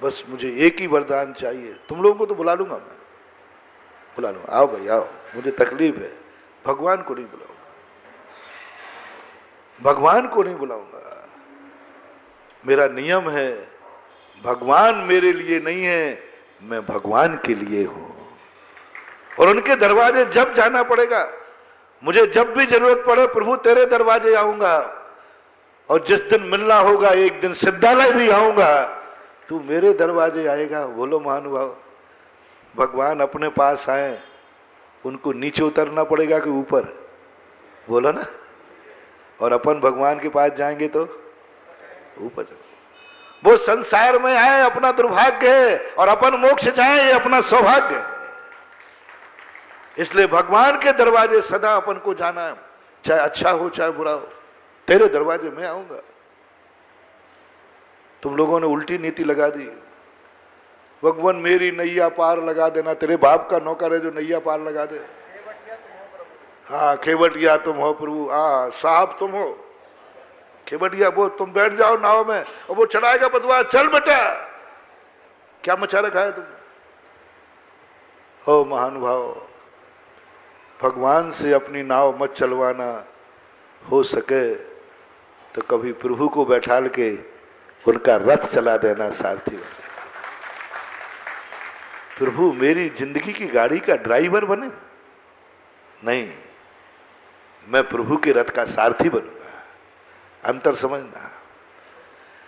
बस मुझे एक ही वरदान चाहिए। तुम लोगों को तो बुला लूंगा, मैं बुला लूंगा, आओ भाई आओ, मुझे तकलीफ है, भगवान को नहीं बुलाऊंगा, भगवान को नहीं बुलाऊंगा। मेरा नियम है, भगवान मेरे लिए नहीं है, मैं भगवान के लिए हूं। और उनके दरवाजे जब जाना पड़ेगा, मुझे जब भी जरूरत पड़े, प्रभु तेरे दरवाजे आऊंगा, और जिस दिन मिलना होगा एक दिन सिद्धालय भी आऊंगा, तू मेरे दरवाजे आएगा। बोलो महानुभाव, भगवान अपने पास आए, उनको नीचे उतरना पड़ेगा कि ऊपर? बोलो ना। और अपन भगवान के पास जाएंगे तो ऊपर। वो संसार में आए अपना दुर्भाग्य है, और अपन मोक्ष जाए ये अपना सौभाग्य है। इसलिए भगवान के दरवाजे सदा अपन को जाना है, चाहे अच्छा हो चाहे बुरा हो। तेरे दरवाजे में आऊंगा। तुम लोगों ने उल्टी नीति लगा दी। भगवान मेरी नैया पार लगा देना, तेरे बाप का नौकर है जो नैया पार लगा दे। हाँ, खेवटिया तुम हो प्रभु, हाँ साहब तुम हो खेवटिया, वो तुम बैठ जाओ नाव में और वो चलाएगा पतवार, चल बेटा। क्या मचा रखा है तुमने? ओ महानुभाव, भगवान से अपनी नाव मत चलवाना। हो सके तो कभी प्रभु को बैठाल के उनका रथ चला देना सारथी। प्रभु मेरी जिंदगी की गाड़ी का ड्राइवर बने, नहीं, मैं प्रभु के रथ का सारथी बनूंगा। अंतर समझना।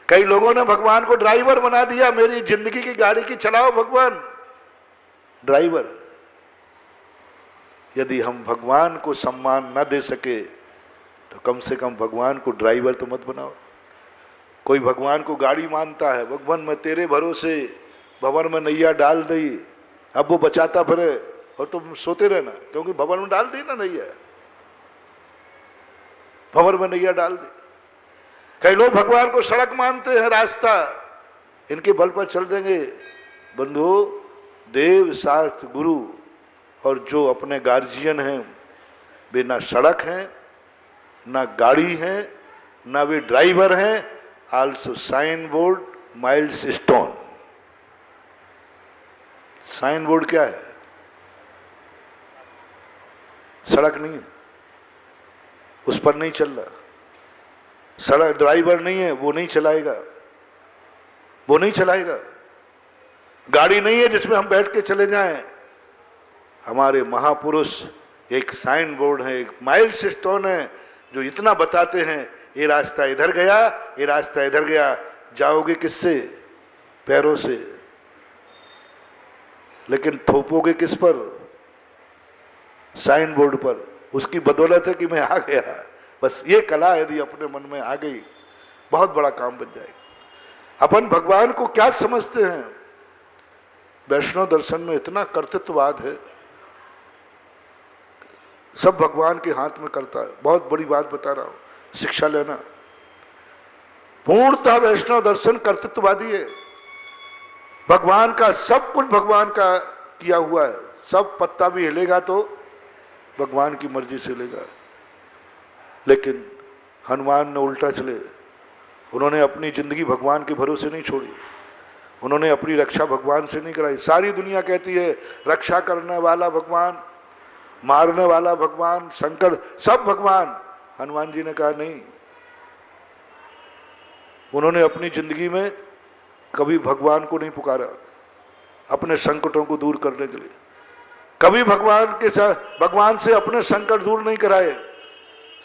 कई लोगों ने भगवान को ड्राइवर बना दिया, मेरी जिंदगी की गाड़ी की चलाओ भगवान, ड्राइवर। यदि हम भगवान को सम्मान न दे सके तो कम से कम भगवान को ड्राइवर तो मत बनाओ। कोई भगवान को गाड़ी मानता है, भगवान मैं तेरे भरोसे भवन में नैया डाल दी, अब वो बचाता फिरे और तुम सोते रहना, क्योंकि भवन में डाल दी ना नैया, भवन में नैया डाल दी। कई लोग भगवान को सड़क मानते हैं, रास्ता, इनके बल पर चल देंगे। बंधु, देव शास्त्र गुरु और जो अपने गार्जियन हैं, वे ना सड़क हैं, ना गाड़ी है, ना वे ड्राइवर हैं। Also sign board, miles stone. Sign board क्या है? सड़क नहीं है, उस पर नहीं चल रहा। सड़क ड्राइवर नहीं है, वो नहीं चलाएगा, वो नहीं चलाएगा। गाड़ी नहीं है जिसमें हम बैठ के चले जाएं। हमारे महापुरुष एक साइन बोर्ड है, एक माइल्स स्टोन है, जो इतना बताते हैं, ये रास्ता इधर गया, ये रास्ता इधर गया। जाओगे किससे? पैरों से। लेकिन थोपोगे किस पर? साइन बोर्ड पर। उसकी बदौलत है कि मैं आ गया। बस ये कला यदि अपने मन में आ गई, बहुत बड़ा काम बन जाएगा। अपन भगवान को क्या समझते हैं? वैष्णव दर्शन में इतना कर्तृत्ववाद है, सब भगवान के हाथ में करता है। बहुत बड़ी बात बता रहा हूं, शिक्षा लेना। पूर्णतः वैष्णव दर्शन कर्तृत्ववादी है। भगवान का सब कुछ भगवान का किया हुआ है। सब पत्ता भी हिलेगा तो भगवान की मर्जी से हिलेगा। लेकिन हनुमान ने उल्टा चले, उन्होंने अपनी जिंदगी भगवान के भरोसे नहीं छोड़ी, उन्होंने अपनी रक्षा भगवान से नहीं कराई। सारी दुनिया कहती है रक्षा करने वाला भगवान, मारने वाला भगवान, संकट सब भगवान। हनुमान जी ने कहा नहीं, उन्होंने अपनी जिंदगी में कभी भगवान को नहीं पुकारा अपने संकटों को दूर करने के लिए। कभी भगवान के साथ, भगवान से अपने संकट दूर नहीं कराए।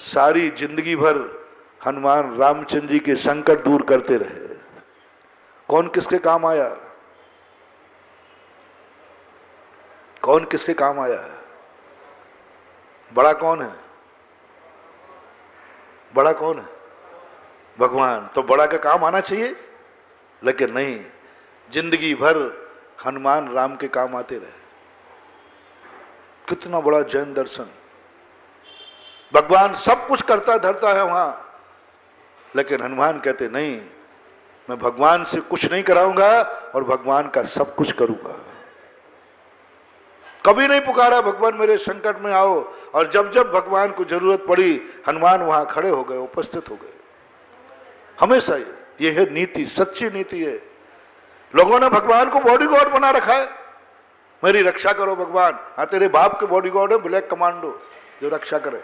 सारी जिंदगी भर हनुमान रामचंद्र जी के संकट दूर करते रहे। कौन किसके काम आया? कौन किसके काम आया? बड़ा कौन है? बड़ा कौन है? भगवान। तो बड़ा का काम आना चाहिए, लेकिन नहीं, जिंदगी भर हनुमान राम के काम आते रहे। कितना बड़ा जैन दर्शन। भगवान सब कुछ करता धरता है वहां, लेकिन हनुमान कहते नहीं, मैं भगवान से कुछ नहीं कराऊंगा और भगवान का सब कुछ करूंगा। कभी नहीं पुकारा भगवान मेरे संकट में आओ, और जब जब भगवान को जरूरत पड़ी हनुमान वहां खड़े हो गए, उपस्थित हो गए। हमेशा ये है नीति, सच्ची नीति है। लोगों ने भगवान को बॉडीगार्ड बना रखा है, मेरी रक्षा करो भगवान। हाँ, तेरे बाप के बॉडीगार्ड है ब्लैक कमांडो जो रक्षा करे।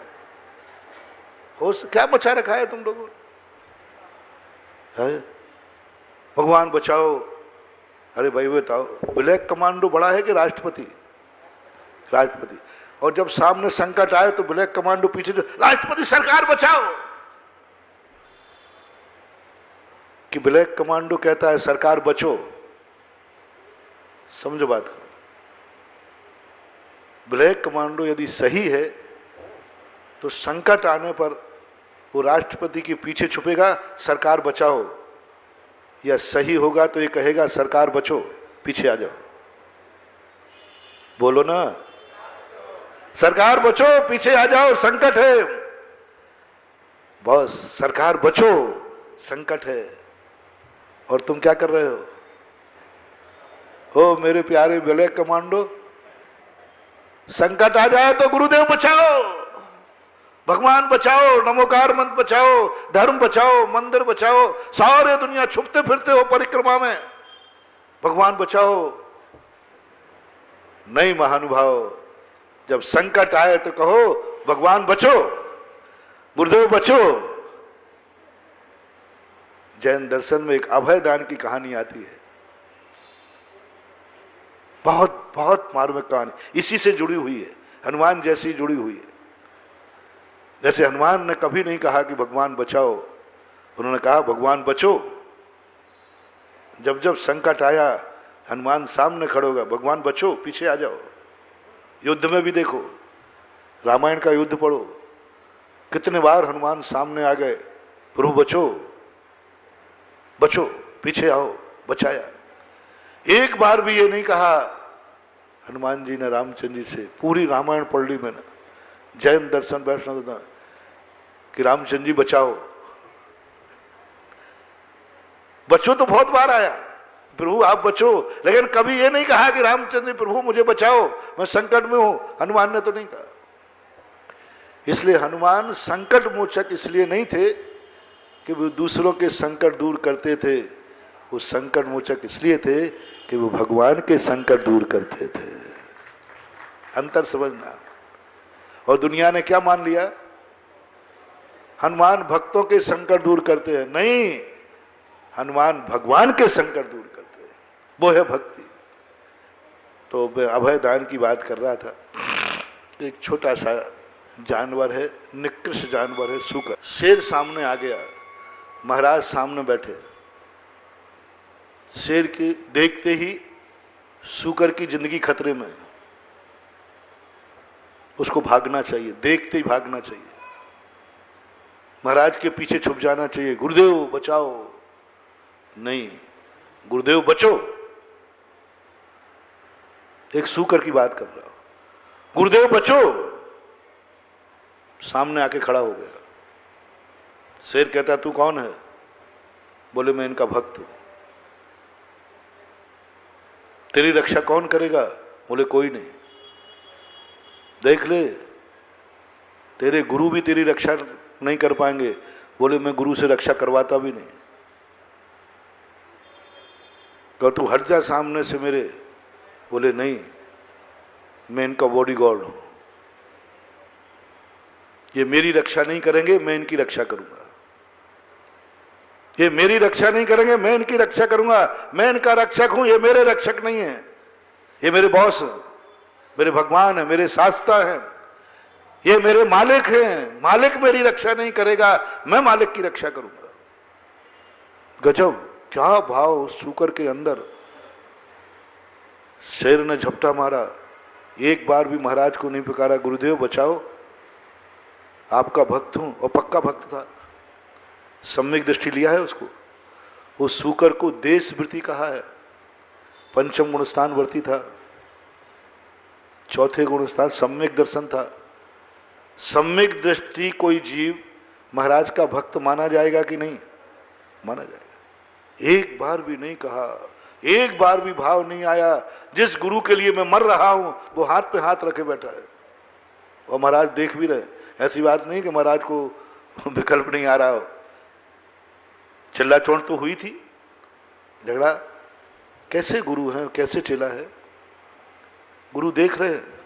हो क्या बचा रखा है तुम लोगों ने? भगवान बचाओ। अरे भाई बताओ, ब्लैक कमांडो बड़ा है कि राष्ट्रपति? राष्ट्रपति। और जब सामने संकट आए तो ब्लैक कमांडो पीछे, जो राष्ट्रपति सरकार बचाओ। कि ब्लैक कमांडो कहता है सरकार बचो। समझो बात को, ब्लैक कमांडो यदि सही है तो संकट आने पर वो राष्ट्रपति के पीछे छुपेगा सरकार बचाओ, या सही होगा तो ये कहेगा सरकार बचो पीछे आ जाओ। बोलो ना, सरकार बचो पीछे आ जाओ संकट है, बस सरकार बचो संकट है। और तुम क्या कर रहे हो मेरे प्यारे ब्लैक कमांडो? संकट आ जाए तो गुरुदेव बचाओ, भगवान बचाओ, नमोकार मंत्र बचाओ, धर्म बचाओ, मंदिर बचाओ, सारे दुनिया छुपते फिरते हो परिक्रमा में, भगवान बचाओ। नहीं महानुभाव, जब संकट आए तो कहो भगवान बचो, गुरुदेव बचो। जैन दर्शन में एक अभय दान की कहानी आती है, बहुत बहुत मार्मिक कहानी, इसी से जुड़ी हुई है, हनुमान जैसी जुड़ी हुई है। जैसे हनुमान ने कभी नहीं कहा कि भगवान बचाओ, उन्होंने कहा भगवान बचो। जब जब संकट आया हनुमान सामने खड़े होगा, भगवान बचो पीछे आ जाओ। युद्ध में भी देखो, रामायण का युद्ध पढ़ो, कितने बार हनुमान सामने आ गए, प्रभु बचो बचो पीछे आओ, बचाया। एक बार भी ये नहीं कहा हनुमान जी ने रामचंद्र जी से। पूरी रामायण पढ़ ली मैंने, जैन दर्शन वैष्णव कि रामचंद्र जी बचाओ। बचो तो बहुत बार आया, प्रभु आप बचो, लेकिन कभी ये नहीं कहा कि रामचंद्र प्रभु मुझे बचाओ, मैं संकट में हूं। हनुमान ने तो नहीं कहा। इसलिए हनुमान संकट मोचक इसलिए नहीं थे कि वो दूसरों के संकट दूर करते थे, वो संकट मोचक इसलिए थे कि वो भगवान के संकट दूर करते थे। अंतर समझना। और दुनिया ने क्या मान लिया, हनुमान भक्तों के संकट दूर करते हैं। नहीं, हनुमान भगवान के संकट दूर करते हैं, वो है भक्ति। तो मैं अभय दान की बात कर रहा था। एक छोटा सा जानवर है, निकृष्ट जानवर है सूकर। शेर सामने आ गया, महाराज सामने बैठे, शेर के देखते ही सूकर की जिंदगी खतरे में, उसको भागना चाहिए, देखते ही भागना चाहिए, महाराज के पीछे छुप जाना चाहिए, गुरुदेव बचाओ। नहीं, गुरुदेव बचो। एक सूकर की बात कर रहा हूं, गुरुदेव बचो। सामने आके खड़ा हो गया। शेर कहता तू कौन है? बोले मैं इनका भक्त हूं। तेरी रक्षा कौन करेगा? बोले कोई नहीं। देख ले, तेरे गुरु भी तेरी रक्षा नहीं कर पाएंगे। बोले मैं गुरु से रक्षा करवाता भी नहीं। कहो तू हट जा सामने से मेरे। बोले नहीं, मैं इनका बॉडीगार्ड हूं, ये मेरी रक्षा नहीं करेंगे, मैं इनकी रक्षा करूंगा। ये मेरी रक्षा नहीं करेंगे, मैं इनकी रक्षा करूंगा। मैं इनका रक्षक हूं, ये मेरे रक्षक नहीं है, ये मेरे बॉस हैं, मेरे भगवान है, मेरे शास्ता हैं, ये मेरे मालिक हैं। मालिक मेरी रक्षा नहीं करेगा, मैं मालिक की रक्षा करूंगा। गजब, क्या भाव उस सूकर के अंदर। शेर ने झपटा मारा, एक बार भी महाराज को नहीं पुकारा, गुरुदेव बचाओ, आपका भक्त हूं। और पक्का भक्त था, सम्यक दृष्टि लिया है उसको। उस सूकर को देशवृत्ति कहा है। पंचम गुणस्थान वर्ती था, चौथे गुणस्थान सम्यक दर्शन था। सम्यक दृष्टि कोई जीव महाराज का भक्त माना जाएगा कि नहीं? माना जाएगा। एक बार भी नहीं कहा, एक बार भी भाव नहीं आया, जिस गुरु के लिए मैं मर रहा हूं वो हाथ पे हाथ रखे बैठा है और महाराज देख भी रहे। ऐसी बात नहीं कि महाराज को विकल्प नहीं आ रहा हो। चिल्ला चोट तो हुई थी, झगड़ा। कैसे गुरु है, कैसे चेला है? गुरु देख रहे हैं।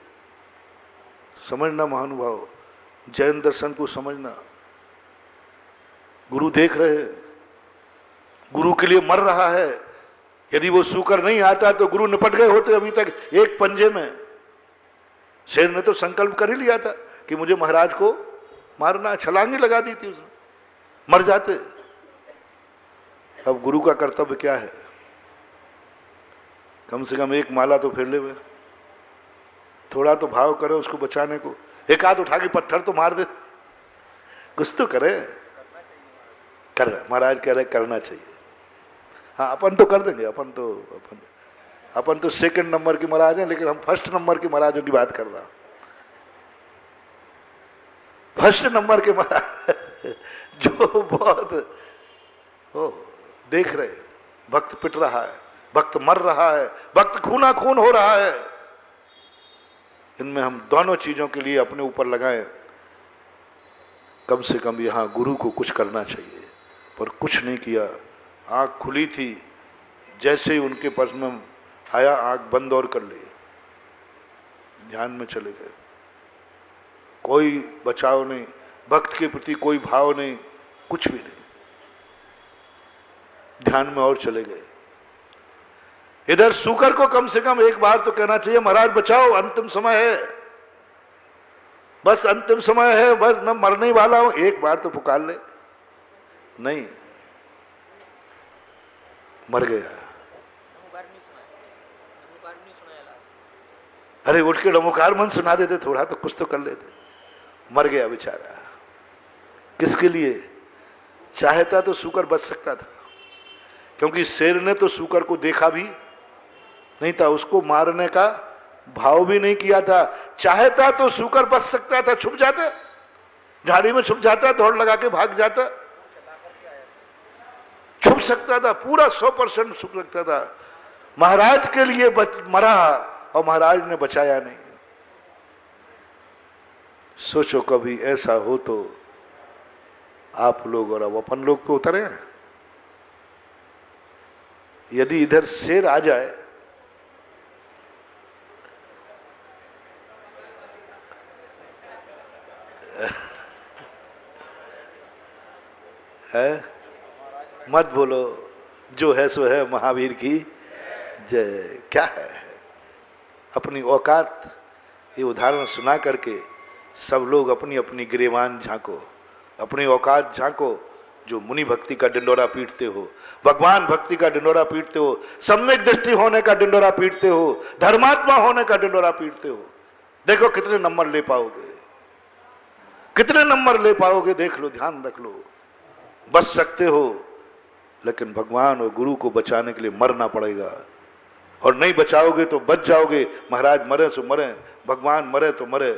समझना महानुभाव, जैन दर्शन को समझना। गुरु देख रहे हैं, गुरु के लिए मर रहा है। यदि वो सूकर नहीं आता तो गुरु निपट गए होते अभी तक एक पंजे में। शेर ने तो संकल्प कर ही लिया था कि मुझे महाराज को मारना, छलांगी लगा दी थी उसने, मर जाते। अब गुरु का कर्तव्य क्या है? कम से कम एक माला तो फेर ले वे, थोड़ा तो भाव करे उसको बचाने को, एक हाथ उठा के पत्थर तो मार दे, कुछ तो करे। कर महाराज कह रहे करना चाहिए। हाँ अपन तो कर देंगे, अपन तो सेकंड नंबर के महाराज हैं, लेकिन हम फर्स्ट नंबर के महाराजों की बात कर रहा हूं। फर्स्ट नंबर के महाराज जो बहुत देख रहे, भक्त पिट रहा है, भक्त मर रहा है, भक्त खूना खून हो रहा है, इनमें हम दोनों चीजों के लिए अपने ऊपर लगाएं। कम से कम यहां गुरु को कुछ करना चाहिए, पर कुछ नहीं किया। आंख खुली थी, जैसे ही उनके पास में आया आंख बंद और कर ली, ध्यान में चले गए। कोई बचाव नहीं, भक्त के प्रति कोई भाव नहीं, कुछ भी नहीं, ध्यान में और चले गए। इधर सूकर को कम से कम एक बार तो कहना चाहिए, महाराज बचाओ, अंतिम समय है, बस अंतिम समय है, बस मैं मरने वाला हूं, एक बार तो पुकार ले। नहीं, मर गया। अरे उठ के नमोकार मन सुना देते, थोड़ा तो कुछ तो कर लेते। मर गया बेचारा। किसके लिए? चाहता तो सूकर बच सकता था, क्योंकि शेर ने तो सूकर को देखा भी नहीं था, उसको मारने का भाव भी नहीं किया था। चाहता तो सूकर बच सकता था, छुप जाता, झाड़ी में छुप जाता, दौड़ लगा के भाग जाता, छुप सकता था, पूरा 100% छुप सकता था। महाराज के लिए मरा और महाराज ने बचाया नहीं। सोचो कभी ऐसा हो तो आप लोग और अब अपन लोग तो उतरे हैं। यदि इधर शेर आ जाए, है मत बोलो, जो है सो है, महावीर की जय। क्या है अपनी औकात, ये उदाहरण सुना करके सब लोग अपनी अपनी गिरेबान झांको, अपनी औकात झांको। जो मुनि भक्ति का डिंडोरा पीटते हो, भगवान भक्ति का डिंडोरा पीटते हो, सम्यक दृष्टि होने का डिंडोरा पीटते हो, धर्मात्मा होने का डिंडोरा पीटते हो, देखो कितने नंबर ले पाओगे, कितने नंबर ले पाओगे, देख लो, ध्यान रख लो। बच सकते हो, लेकिन भगवान और गुरु को बचाने के लिए मरना पड़ेगा, और नहीं बचाओगे तो बच जाओगे। महाराज मरे तो मरे, भगवान मरे तो मरे,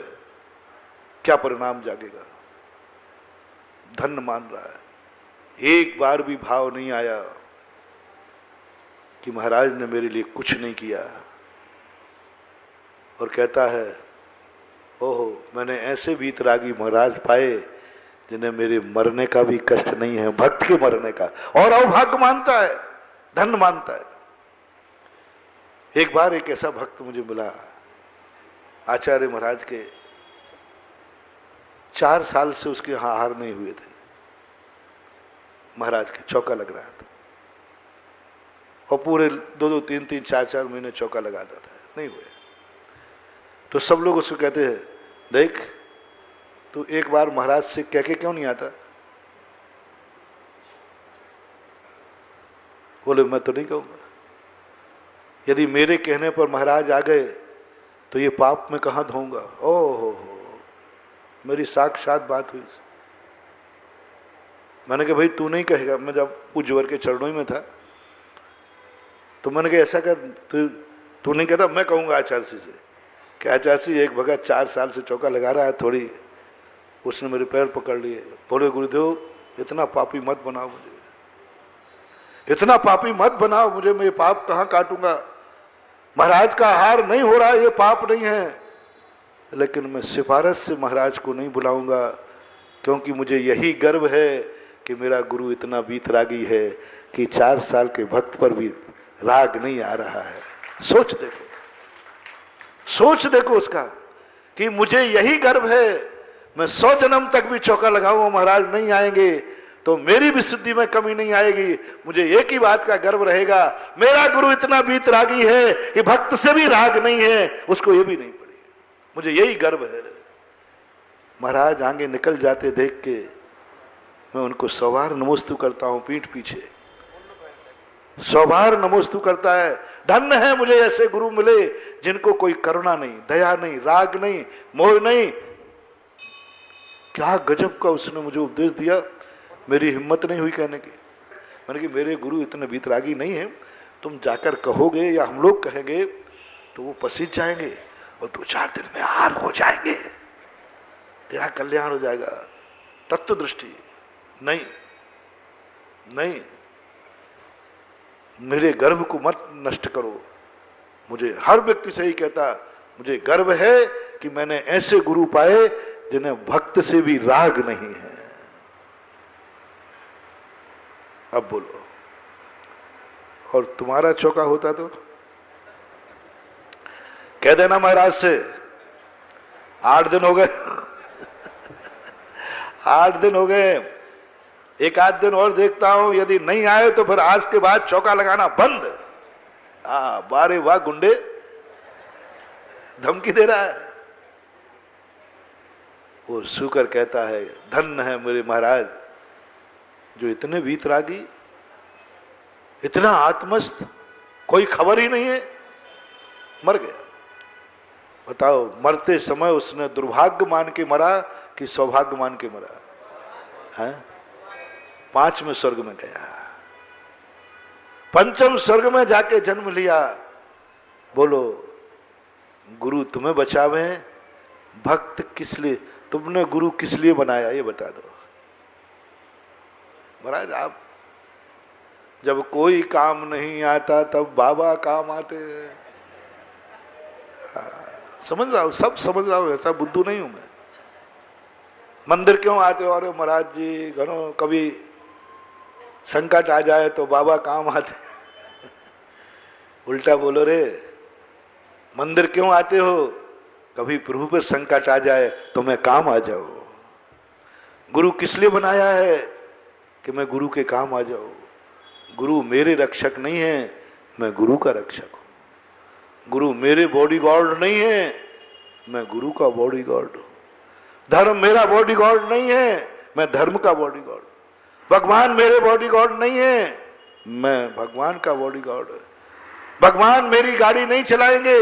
क्या परिणाम जागेगा? धन्य मान रहा है। एक बार भी भाव नहीं आया कि महाराज ने मेरे लिए कुछ नहीं किया, और कहता है ओहो मैंने ऐसे वीतरागी महाराज पाए जिन्हें मेरे मरने का भी कष्ट नहीं है, भक्त के मरने का, और अभाग्य मानता है, धन्य मानता है। एक बार एक ऐसा भक्त मुझे मिला, आचार्य महाराज के 4 साल से उसके यहां आहार नहीं हुए थे, महाराज के चौका लग रहा था, और पूरे 2-2, 3-3, 4-4 महीने चौका लगाता था, नहीं हुए। तो सब लोग उसको कहते हैं, देख तू एक बार महाराज से कह के क्यों नहीं आता? बोले मैं तो नहीं कहूंगा, यदि मेरे कहने पर महाराज आ गए तो ये पाप मैं कहां धोऊंगा। ओहो मेरी साक्षात बात हुई। मैंने कहा भाई तू नहीं कहेगा। मैं जब पूज्यवर के चरणों में था तो मैंने कहा ऐसा कर, तू नहीं कहता, मैं कहूंगा आचार्य से कि आचार्य जी एक भगत 4 साल से चौका लगा रहा है, थोड़ी उसने मेरे पैर पकड़ लिए। बोले गुरुदेव इतना पापी मत बनाओ मुझे, इतना पापी मत बनाओ मुझे, मैं ये पाप कहाँ काटूंगा? महाराज का आहार नहीं हो रहा है, ये पाप नहीं है, लेकिन मैं सिफारिश से महाराज को नहीं बुलाऊंगा, क्योंकि मुझे यही गर्व है कि मेरा गुरु इतना वीतरागी है कि 4 साल के भक्त पर भी राग नहीं आ रहा है। सोच देखो, सोच देखो उसका, कि मुझे यही गर्व है, मैं 100 जन्म तक भी चौका लगाऊंगा, महाराज नहीं आएंगे तो मेरी विशुद्धि में कमी नहीं आएगी। मुझे एक ही बात का गर्व रहेगा, मेरा गुरु इतना वीतरागी है कि भक्त से भी राग नहीं है, उसको ये भी नहीं पड़ी, मुझे यही गर्व है। महाराज आगे निकल जाते देख के मैं उनको 100 बार नमोस्तु करता हूं पीठ पीछे, स्वभार नमोस्तु करता है। धन्य है मुझे ऐसे गुरु मिले जिनको कोई करुणा नहीं, दया नहीं, राग नहीं, मोह नहीं। क्या गजब का उसने मुझे उपदेश दिया, मेरी हिम्मत नहीं हुई कहने की। मैंने कि मेरे गुरु इतने वीतरागी नहीं है, तुम जाकर कहोगे या हम लोग कहेंगे तो वो पसीज जाएंगे और 2-4 दिन में हार हो जाएंगे, तेरा कल्याण हो जाएगा। तत्व दृष्टि नहीं, नहीं, मेरे गर्व को मत नष्ट करो। मुझे हर व्यक्ति से ही कहता, मुझे गर्व है कि मैंने ऐसे गुरु पाए जिन्हें भक्त से भी राग नहीं है। अब बोलो, और तुम्हारा चौका होता तो कह देना महाराज से 8 दिन हो गए 8 दिन हो गए, एक आध दिन और देखता हूं, यदि नहीं आए तो फिर आज के बाद चौका लगाना बंद। बारे वाह गुंडे, धमकी दे रहा है। वो सुकर कहता है, धन्य है मेरे महाराज जो इतने वीतरागी, इतना आत्मस्थ, कोई खबर ही नहीं है, मर गया। बताओ, मरते समय उसने दुर्भाग्य मान के मरा कि सौभाग्य मान के मरा है? 5वें स्वर्ग में गया, 5वें स्वर्ग में जाके जन्म लिया। बोलो, गुरु तुम्हें बचावे, भक्त किस लिए, तुमने गुरु किस लिए बनाया ये बता दो। महाराज, आप जब कोई काम नहीं आता तब बाबा काम आते हैं। समझ रहा हूं, सब समझ रहा हूं, ऐसा बुद्धू नहीं हूं मैं। मंदिर क्यों आते हो? अरे महाराज जी, घरों कभी संकट आ जाए तो बाबा काम आते। उल्टा बोलो रे, मंदिर क्यों आते हो? कभी प्रभु पर संकट आ जाए तो मैं काम आ जाऊं। गुरु किस लिए बनाया है? कि मैं गुरु के काम आ जाऊं। गुरु मेरे रक्षक नहीं है, मैं गुरु का रक्षक हूं। गुरु मेरे बॉडीगार्ड नहीं है, मैं गुरु का बॉडीगार्ड हूं। धर्म मेरा बॉडीगार्ड नहीं है, मैं धर्म का बॉडीगार्ड। भगवान मेरे बॉडीगार्ड नहीं है, मैं भगवान का बॉडीगार्ड हूं। भगवान मेरी गाड़ी नहीं चलाएंगे,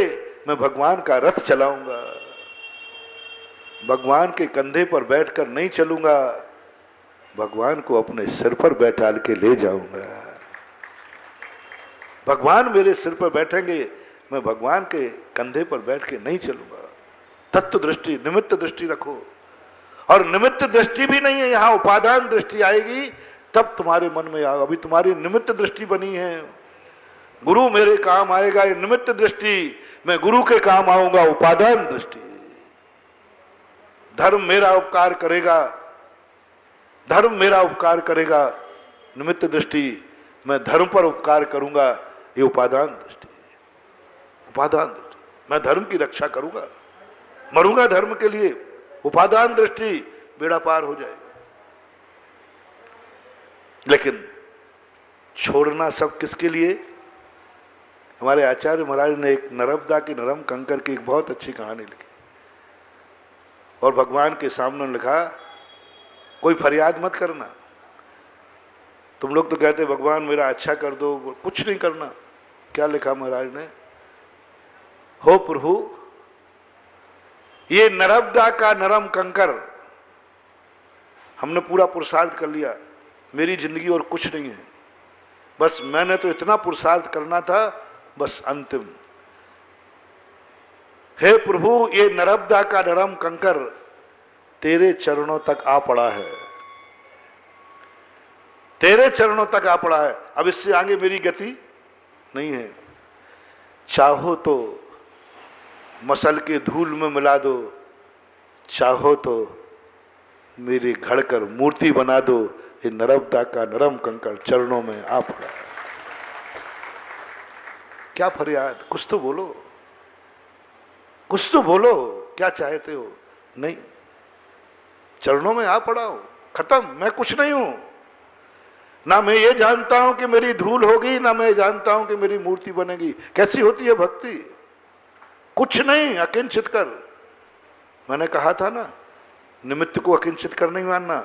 मैं भगवान का रथ चलाऊंगा। भगवान के कंधे पर बैठकर नहीं चलूंगा, भगवान को अपने सिर पर बैठाल के ले जाऊंगा। भगवान मेरे सिर पर बैठेंगे, मैं भगवान के कंधे पर बैठ के नहीं चलूंगा। तत्व दृष्टि, निमित्त दृष्टि रखो। और निमित्त दृष्टि भी नहीं है, यहां उपादान दृष्टि आएगी तब तुम्हारे मन में आएगा। अभी तुम्हारी निमित्त दृष्टि बनी है, गुरु मेरे काम आएगा, ये निमित्त दृष्टि, मैं गुरु के काम आऊंगा, उपादान दृष्टि। धर्म मेरा उपकार करेगा, धर्म मेरा उपकार करेगा, निमित्त दृष्टि, मैं धर्म पर उपकार करूंगा, ये उपादान दृष्टि। उपादान दृष्टि, मैं धर्म की रक्षा करूंगा, मरूंगा धर्म के लिए, उपादान दृष्टि, बेड़ा पार हो जाएगा। लेकिन छोड़ना सब किसके लिए? हमारे आचार्य महाराज ने एक नर्मदा की नरम कंकर की एक बहुत अच्छी कहानी लिखी और भगवान के सामने लिखा, कोई फरियाद मत करना। तुम लोग तो कहते भगवान मेरा अच्छा कर दो, कुछ नहीं करना। क्या लिखा महाराज ने? हो प्रभु, ये नर्मदा का नरम कंकर, हमने पूरा पुरुषार्थ कर लिया, मेरी जिंदगी और कुछ नहीं है, बस मैंने तो इतना पुरुषार्थ करना था, बस अंतिम। हे प्रभु, ये नर्मदा का नरम कंकर तेरे चरणों तक आ पड़ा है, तेरे चरणों तक आ पड़ा है, अब इससे आगे मेरी गति नहीं है। चाहो तो मसल के धूल में मिला दो, चाहो तो मेरी घड़कर मूर्ति बना दो, ये नर्मदा का नरम कंकर चरणों में आ पड़ा है। क्या फरियाद? कुछ तो बोलो, कुछ तो बोलो, क्या चाहते हो? नहीं, चरणों में आ पड़ा हो, खत्म, मैं कुछ नहीं हूं। ना मैं ये जानता हूं कि मेरी धूल होगी, ना मैं जानता हूं कि मेरी मूर्ति बनेगी। कैसी होती है भक्ति? कुछ नहीं, अकिंचित कर। मैंने कहा था ना, निमित्त को अकिंचित कर नहीं मानना।